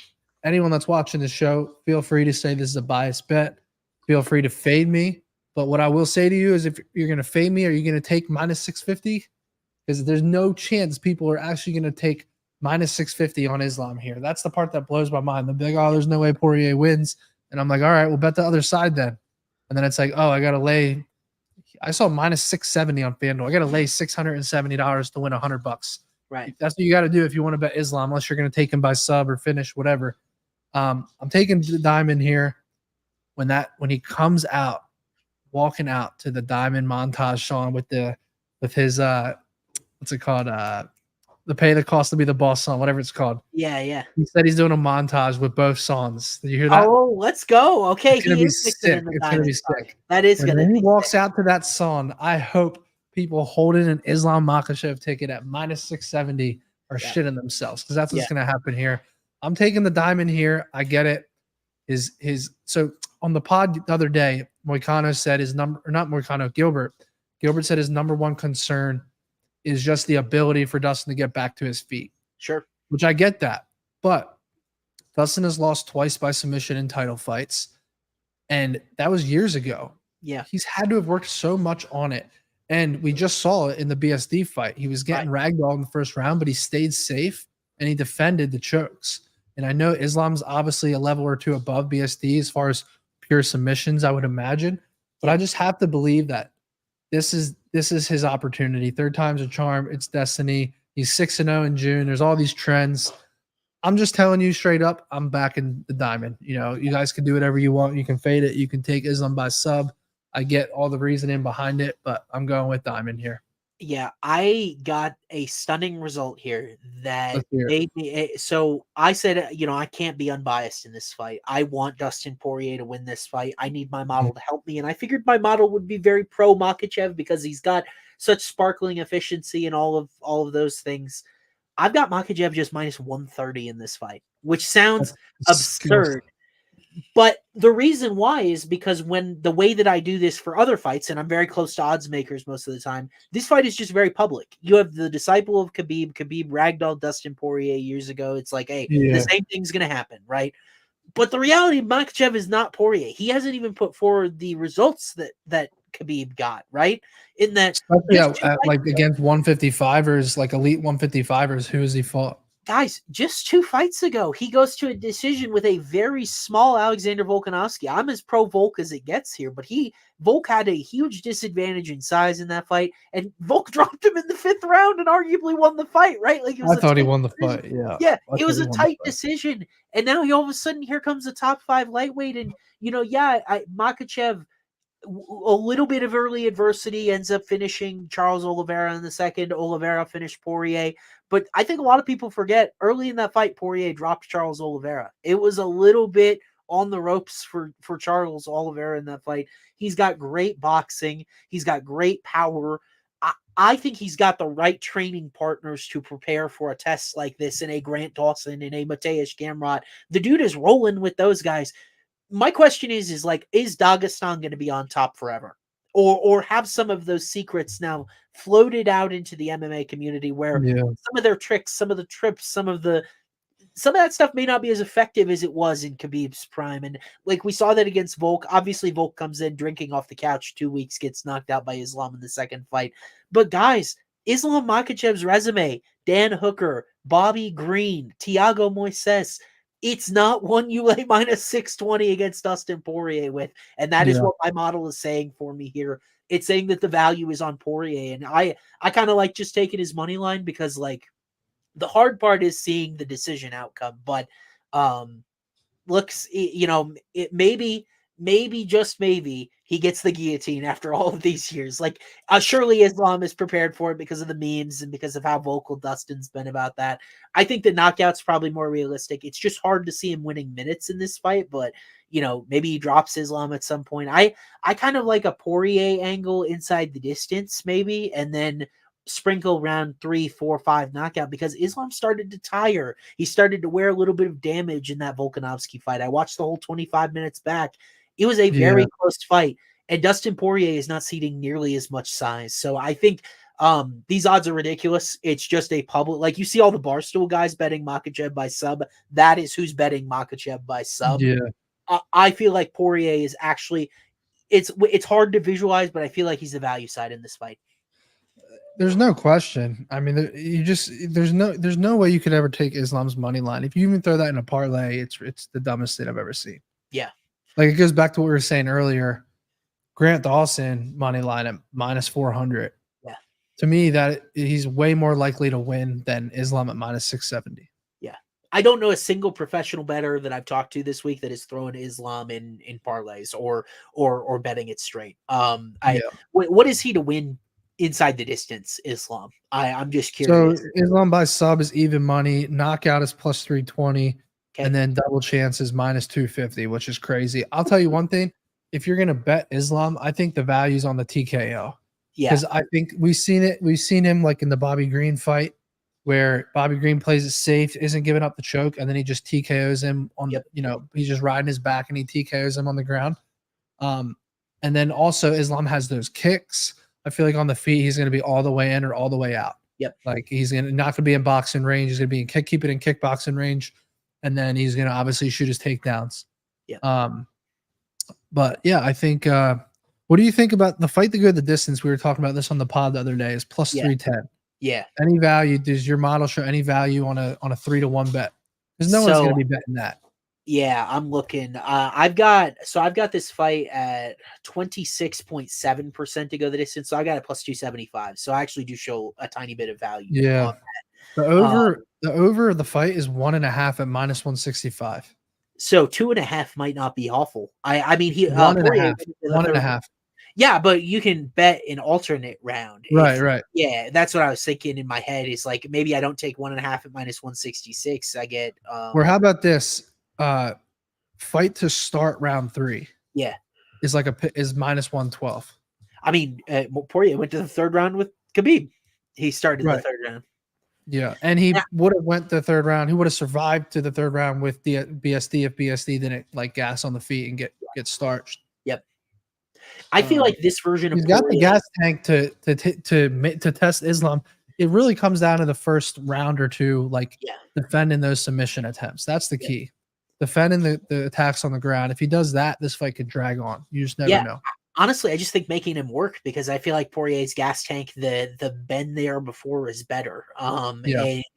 anyone that's watching the show, feel free to say this is a biased bet. Feel free to fade me. But what I will say to you is if you're going to fade me, are you going to take minus 650? Because there's no chance people are actually going to take minus 650 on Islam here. That's the part that blows my mind. They'll be like, oh, there's no way Poirier wins. And I'm like, all right, we'll bet the other side then. And then it's like, oh, I got to lay. I saw minus 670 on FanDuel. I got to lay $670 to win $100. Right. That's what you got to do if you want to bet Islam, unless you're going to take him by sub or finish, whatever. I'm taking the diamond here. When he comes out, walking out to the diamond montage song with his what's it called? The Pay the Cost to Be the Boss song, whatever it's called. Yeah, yeah. He said he's doing a montage with both songs. Did you hear that? Oh, let's go. Okay, it's gonna be sick. It's gonna be sick. That is gonna be when he walks out to that song, I hope people holding an Islam Makhachev ticket at minus 670 are shitting themselves, because that's what's gonna happen here. I'm taking the diamond here. I get it. So on the pod the other day, Moicano said Gilbert said his number one concern is just the ability for Dustin to get back to his feet. Sure. Which I get that. But Dustin has lost twice by submission in title fights. And that was years ago. Yeah. He's had to have worked so much on it. And we just saw it in the BSD fight. He was getting ragdolled in the first round, but he stayed safe and he defended the chokes. And I know Islam's obviously a level or two above BSD as far as pure submissions, I would imagine. But I just have to believe that this is his opportunity. Third time's a charm. It's destiny. He's 6-0 in June. There's all these trends. I'm just telling you straight up, I'm backing the diamond. You know, you guys can do whatever you want. You can fade it. You can take Islam by sub. I get all the reasoning behind it, but I'm going with diamond here. Yeah, I got a stunning result here that made me. So I said, I can't be unbiased in this fight. I want Dustin Poirier to win this fight. I need my model to help me. And I figured my model would be very pro Makhachev because he's got such sparkling efficiency and all of those things. I've got Makhachev just minus 130 in this fight, which sounds absurd. But the reason why is because the way that I do this for other fights, and I'm very close to odds makers most of the time, this fight is just very public. You have the disciple of Khabib ragdolled Dustin Poirier years ago. It's like, hey, the same thing's going to happen, right? But the reality, Makhachev is not Poirier. He hasn't even put forward the results that Khabib got, right? In that, against 155ers, like elite 155ers, who has he fought? Guys, just 2 fights ago, he goes to a decision with a very small Alexander Volkanovski. I'm as pro Volk as it gets here, but Volk had a huge disadvantage in size in that fight, and Volk dropped him in the 5th round and arguably won the fight, right? Like I thought he won the fight, yeah. Yeah, it was a tight decision, and now all of a sudden, here comes a top 5 lightweight, and Makhachev, a little bit of early adversity, ends up finishing Charles Oliveira in the second. Oliveira finished Poirier. But I think a lot of people forget early in that fight, Poirier dropped Charles Oliveira. It was a little bit on the ropes for Charles Oliveira in that fight. He's got great boxing. He's got great power. I think he's got the right training partners to prepare for a test like this in a Grant Dawson, in a Mateusz Gamrot. The dude is rolling with those guys. My question is Dagestan going to be on top forever? Or have some of those secrets now floated out into the MMA community where some of their tricks, some of the trips, some of that stuff may not be as effective as it was in Khabib's prime. And like we saw that against Volk. Obviously, Volk comes in drinking off the couch 2 weeks, gets knocked out by Islam in the second fight. But guys, Islam Makhachev's resume, Dan Hooker, Bobby Green, Thiago Moises, it's not one you lay minus 620 against Dustin Poirier with. And that is what my model is saying for me here. It's saying that the value is on Poirier. And I kind of like just taking his money line because, like, the hard part is seeing the decision outcome. But looks, it maybe, just maybe, He gets the guillotine after all of these years. Like, surely Islam is prepared for it because of the memes and because of how vocal Dustin's been about that. I think the knockout's probably more realistic. It's just hard to see him winning minutes in this fight, but maybe he drops Islam at some point. I kind of like a Poirier angle inside the distance, maybe, and then sprinkle round 3, 4, 5 knockout because Islam started to tire. He started to wear a little bit of damage in that Volkanovski fight. I watched the whole 25 minutes back. It was a very close fight, and Dustin Poirier is not ceding nearly as much size. So I think these odds are ridiculous. It's just a public, like you see all the Barstool guys betting Makhachev by sub. That is who's betting Makhachev by sub. Yeah. I feel like Poirier is actually, it's hard to visualize, but I feel like he's the value side in this fight. There's no question. I mean, there's no way you could ever take Islam's money line. If you even throw that in a parlay, it's the dumbest thing I've ever seen. Yeah. Like, it goes back to what we were saying earlier. Grant Dawson money line at -400. Yeah. To me, that he's way more likely to win than Islam at -670. Yeah. I don't know a single professional bettor that I've talked to this week that is throwing Islam in parlays or betting it straight. What is he to win inside the distance, Islam? I'm just curious. So Islam by sub is even money. Knockout is +320. Okay. And then double chance is -250, which is crazy. I'll tell you one thing. If you're going to bet Islam, I think the value's on the TKO. Yeah. Because I think we've seen him like in the Bobby Green fight where Bobby Green plays it safe, isn't giving up the choke, and then he just TKOs him on he's just riding his back and he TKOs him on the ground. And then also Islam has those kicks. I feel like on the feet, he's going to be all the way in or all the way out. Yep. Like he's not going to be in boxing range. He's going to be keep it in kickboxing range. And then he's going to obviously shoot his takedowns. Yeah. But yeah, I think, what do you think about the fight to go the distance? We were talking about this on the pod the other day is +310. Yeah. Any value? Does your model show any value on a 3-1 bet? Because no one's going to be betting that. Yeah, I'm looking. I've got this fight at 26.7% to go the distance. So I got it +275. So I actually do show a tiny bit of value. Yeah. The over the fight is 1.5 at -165. So 2.5 might not be awful. I mean, he 1.5. Yeah, but you can bet an alternate round. Right. Yeah, that's what I was thinking in my head. Is like maybe I don't take 1.5 at -166. I get. Or how about this? Fight to start round 3. Yeah, is -112. I mean, Poirier went to the third round with Khabib. He started the third round. Yeah, and he would have went the third round. He would have survived to the third round with the BSD if BSD didn't like gas on the feet and get starched. Yep. I feel like this version of he's got the gas tank to test Islam. It really comes down to the first round or two, defending those submission attempts. That's the key. Defending the attacks on the ground. If he does that, this fight could drag on. You just never know. Honestly, I just think making him work because I feel like Poirier's gas tank, the bend there before is better. And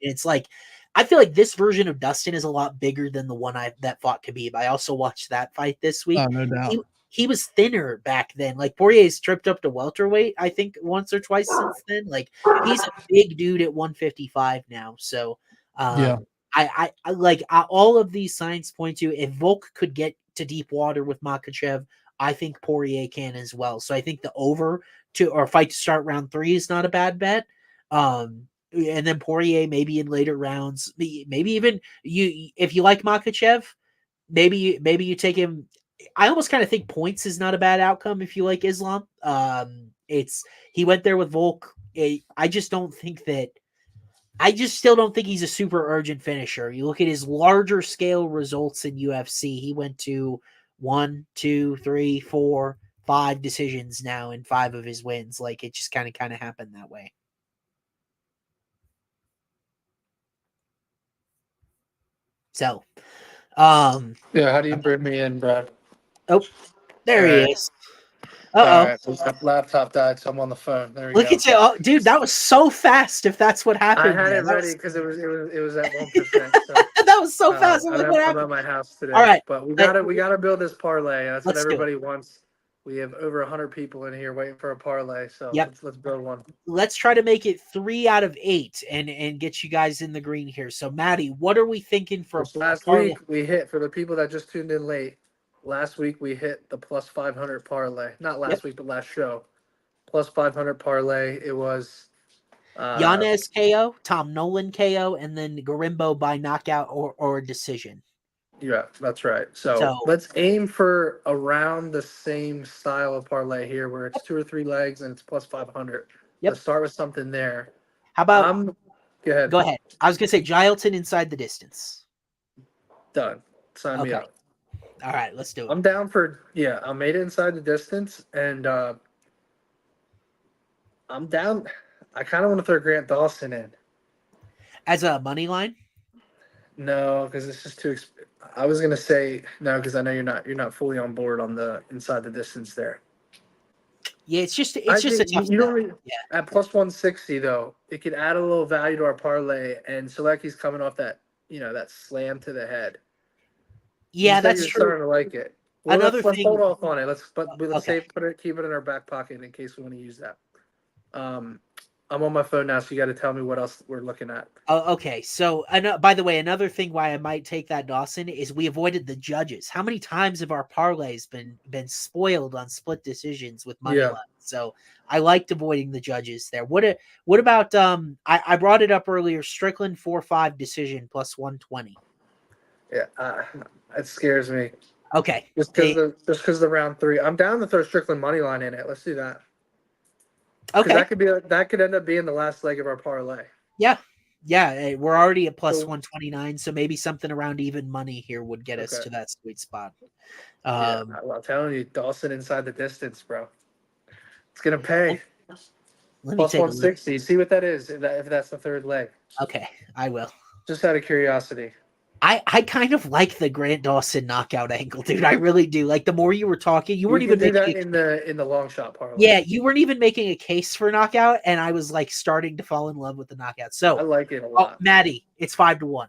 it's like I feel like this version of Dustin is a lot bigger than the one that fought Khabib. I also watched that fight this week. Oh, no doubt. He was thinner back then. Like Poirier's tripped up to welterweight, I think, once or twice since then. Like he's a big dude at 155 now. So I like all of these signs point to if Volk could get to deep water with Makhachev, I think Poirier can as well. So I think the over or fight to start round 3 is not a bad bet. And then Poirier maybe in later rounds, maybe even if you like Makhachev, maybe you take him. I almost kind of think points is not a bad outcome if you like Islam. He went there with Volk. I just still don't think he's a super urgent finisher. You look at his larger scale results in UFC. He went to 1, 2, 3, 4, 5 decisions now in 5 of his wins. Like it just kind of happened that way. So, how do you bring me in, Brad? Oh, there he is. Right, my laptop died, so I'm on the phone. There we go. Look at you, dude! That was so fast. If that's what happened, I had it ready because it was at 1%. So. That was so fast. I'm at my house today. All right, but we gotta build this parlay. That's what everybody wants. We have over 100 people in here waiting for a parlay. So let's build one. Let's try to make it 3 out of 8 and get you guys in the green here. So, Matty, what are we thinking for last week? We hit for the people that just tuned in late. last week we hit the plus 500 parlay. Not last week, but last show. Plus 500 parlay. It was Yanez KO, Tom Nolan KO, and then Garimbo by knockout or decision. Yeah, that's right. So let's aim for around the same style of parlay here, where it's 2 or 3 legs and it's plus 500. Yep. Let's start with something there. How about? Go ahead. Go ahead. I was gonna say Gilton inside the distance. Done. Sign me up. All right, let's do it. I'm down for Almeida inside the distance, and I'm down. I kind of want to throw Grant Dawson in as a money line. No, because it's just too. I was gonna say no because I know you're not fully on board on the inside the distance there. Yeah, it's just a tough. You don't really, at plus 160 though, it could add a little value to our parlay, and Zeleski's coming off that that slam to the head. Yeah, that's true. Starting to like it. Well, let's hold off on it. Let's keep it in our back pocket in case we want to use that. I'm on my phone now, so you got to tell me what else we're looking at. Oh, okay. So, by the way, another thing why I might take that Dawson is we avoided the judges. How many times have our parlays been spoiled on split decisions with money line? So I liked avoiding the judges there. What about I brought it up earlier. Strickland 4-5 decision plus 120. Yeah, it scares me. Okay, just because of the round 3. I'm down to throw Strickland money line in it. Let's do that. Okay, that could end up being the last leg of our parlay. Yeah, we're already at plus 129, so maybe something around even money here would get us to that sweet spot. I'm telling you, Dawson inside the distance, bro. It's gonna pay. Plus 160. See what that is. If that's the third leg. Okay, I will. Just out of curiosity. I kind of like the Grant Dawson knockout angle, dude. I really do. Like the more you were talking, you weren't even making that in the long shot parlay. Yeah, you weren't even making a case for knockout, and I was like starting to fall in love with the knockout. So I like it a lot. Maddie, it's 5-1.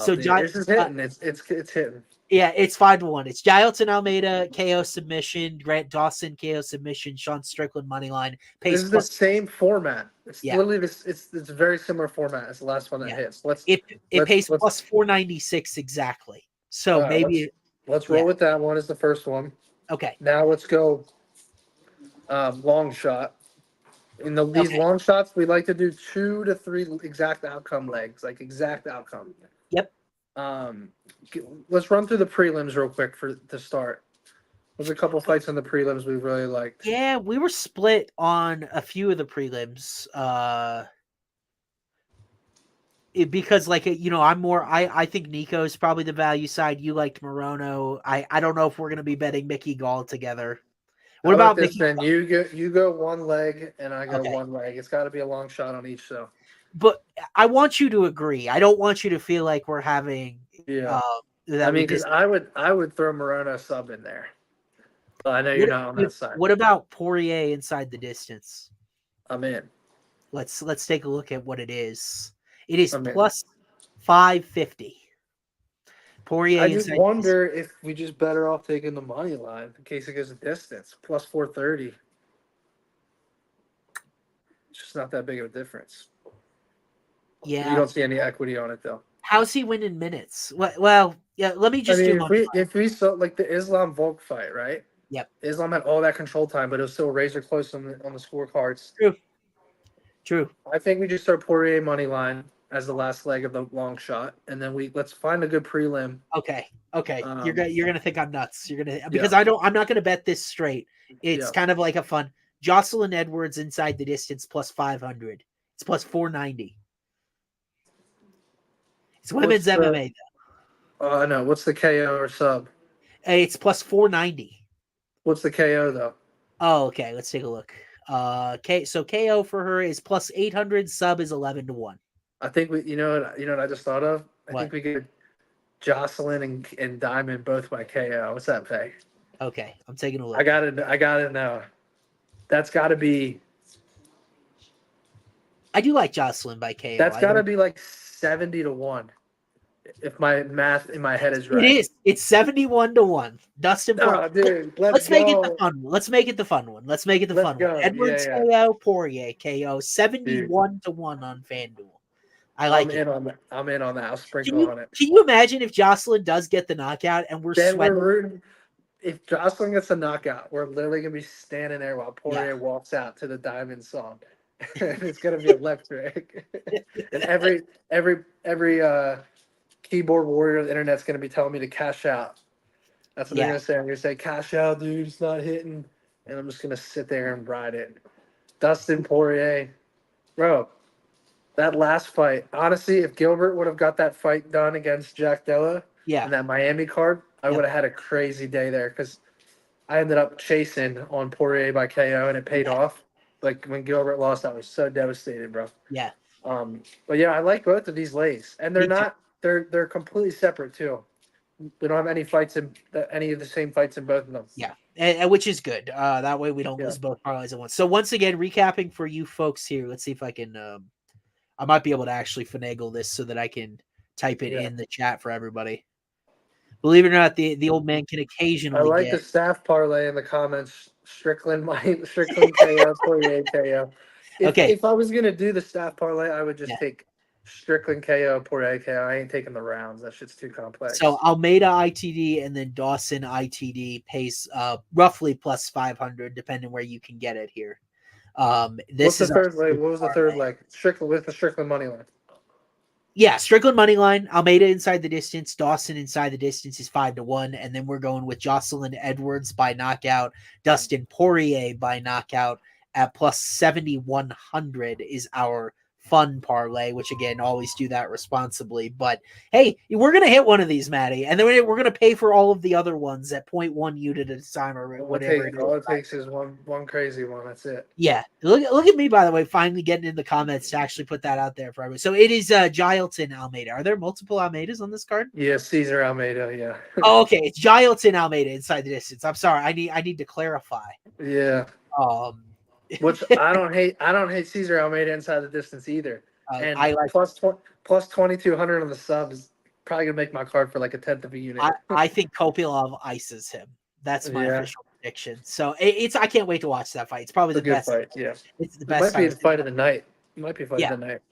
So dude, this is hitting. It's hitting. Yeah, it's 5-1. It's Gilton Almeida KO submission, Grant Dawson KO submission, Sean Strickland money line. This is the same format. It's literally this. It's a very similar format as the last one that hits. It pays plus 496 exactly. So maybe let's roll with that one as the first one. Okay. Now let's go long shot. In these long shots, we like to do 2 to 3 exact outcome legs, like exact outcome. Yep. Let's run through the prelims real quick to start. There's a couple fights in the prelims we really liked. Yeah, we were split on a few of the prelims. Because I'm more. I think Nico's probably the value side. You liked Morono. I don't know if we're gonna be betting Mickey Gaul together. What about this, Mickey? Then you go one leg and I go one leg. It's got to be a long shot on each. So. But I want you to agree. I don't want you to feel like we're having. Because I would throw Morono sub in there. But I know you're not on that side. What about Poirier inside the distance? I'm in. Let's take a look at what it is. It is plus 550. Poirier. I just wonder if we just better off taking the money line in case it goes a distance. Plus 430. It's just not that big of a difference. Yeah. You don't see any equity on it though. How's he winning minutes? Well, yeah. Let me just if we saw like the Islam Volk fight, right? Yep. Islam had all that control time, but it was still razor close on the scorecards. True. I think we just start Poirier money line as the last leg of the long shot, and then let's find a good prelim. Okay. You're gonna think I'm nuts. Because I'm not gonna bet this straight. It's kind of like a fun. Jocelyn Edwards inside the distance plus 500. It's plus 490. It's women's MMA though. No. What's the KO or sub? It's plus 490. What's the KO though? Oh, okay. Let's take a look. So KO for her is plus 800. Sub is 11-1. I think you know what I just thought of. I think we get Jocelyn and Diamond both by KO. What's that pay? Okay, I'm taking a look. I got it now. That's got to be. I do like Jocelyn by KO. That's got to be like 70-1. If my math in my head is right. It is. It's 71-1. Dustin Poirier. Dude, let's make it the fun one. Let's make it the fun one. Edwards KO, Poirier KO, 71-1 on FanDuel. I like it. I'm in on that. I'll sprinkle on it. Can you imagine if Jocelyn does get the knockout and we're sweating? if Jocelyn gets a knockout, we're literally gonna be standing there while Poirier walks out to the Diamond song. And it's gonna be electric. And every keyboard warrior of the internet's gonna be telling me to cash out. That's what they're gonna say. I'm gonna say, cash out, dude, it's not hitting. And I'm just gonna sit there and ride it. Dustin Poirier. Bro, that last fight, honestly, if Gilbert would have got that fight done against Jack Della in that Miami card, I would have had a crazy day there because I ended up chasing on Poirier by KO and it paid off. Like when Gilbert lost, I was so devastated, bro. Yeah. But yeah, I like both of these lays, and they're completely separate too. We don't have any fights in any of the same fights in both of them. Yeah, and which is good. That way we don't lose both parlays at once. So once again, recapping for you folks here. Let's see if I can. I might be able to actually finagle this so that I can type it in the chat for everybody. Believe it or not, the old man can occasionally. I like the staff parlay in the comments. Strickland KO, Poirier KO. If I was gonna do the staff parlay, I would just take Strickland KO, Poirier KO. I ain't taking the rounds. That shit's too complex. So Almeida ITD and then Dawson ITD pays roughly plus 500, depending where you can get it here. What's the third leg? What was the third leg? Strickland with the Strickland money line. Yeah, Strickland money line, Almeida inside the distance, Dawson inside the distance is 5-1, and then we're going with Jocelyn Edwards by knockout, Dustin Poirier by knockout at plus 7,100 is our fun parlay, which again, always do that responsibly. But hey, we're gonna hit one of these, Matty, and then we're gonna pay for all of the other ones at 0.1 unit at a time or whatever. All it takes is one crazy one. That's it. Yeah, look at me, by the way, finally getting in the comments to actually put that out there for everyone. So it is Gilton Almeida. Are there multiple Almeidas on this card? Yeah, Cesar Almeida. Yeah. Oh, okay, it's Gilton Almeida inside the distance. I'm sorry, I need to clarify. Yeah. Which I don't hate Cesar Almeida inside the distance either. And I like plus 2,200 on the sub is probably gonna make my card for like a 1/10 of a unit. I think Kopilov ices him. That's my official prediction. So it's I can't wait to watch that fight. It's probably the best fight. Yeah, it's the best. It might be the fight of the night. It might be fight of the night.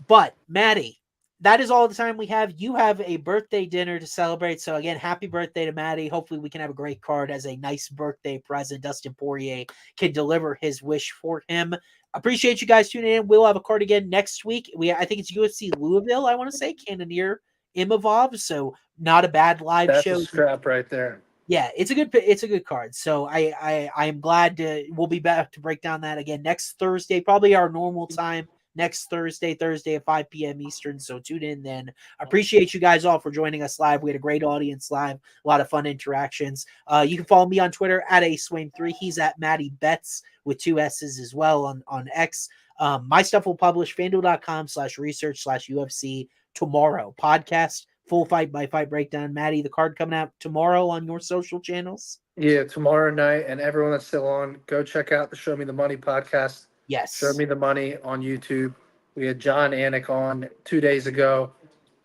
But Maddie, that is all the time we have. You have a birthday dinner to celebrate. So again, happy birthday to Maddie. Hopefully we can have a great card as a nice birthday present. Dustin Poirier can deliver his wish for him. Appreciate you guys tuning in. We'll have a card again next week. I think it's UFC Louisville, I want to say, Cannonier Imavov. So not a bad live show. That's a strap right there. Yeah, it's a good card. So I am glad we'll be back to break down that again next Thursday, probably our normal time. Next Thursday at 5 p.m. Eastern. So tune in then. I appreciate you guys all for joining us live. We had a great audience live, a lot of fun interactions. You can follow me on Twitter at aswaim3. He's at Mattybetts with 2 S's as well on X. My stuff will publish fanduel.com/research/UFC tomorrow. Podcast, full fight by fight breakdown. Matty, the card coming out tomorrow on your social channels. Yeah, tomorrow night. And everyone that's still on, go check out the Show Me the Money podcast. Yes. Show Me the Money on YouTube. We had John Anik on 2 days ago.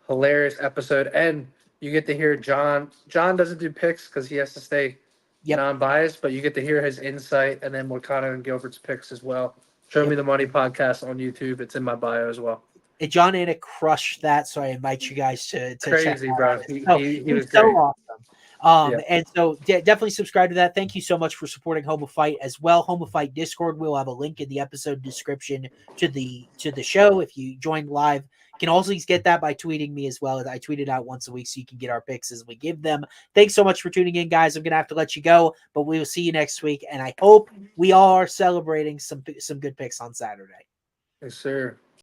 Hilarious episode. And you get to hear John. John doesn't do picks because he has to stay non-biased, but you get to hear his insight and then Wakano and Gilbert's picks as well. Show Me the Money podcast on YouTube. It's in my bio as well. John Anik crushed that, so I invite you guys to crazy, check that bro. out. He was so great. Awesome. And so definitely subscribe to that. Thank you so much for supporting Home of Fight as well. Home of Fight Discord. We'll have a link in the episode description to the show. If you joined live, you can also get that by tweeting me as well. I tweet it out once a week so you can get our picks as we give them. Thanks so much for tuning in, guys. I'm gonna have to let you go, but we will see you next week. And I hope we all are celebrating some good picks on Saturday. Yes, sir.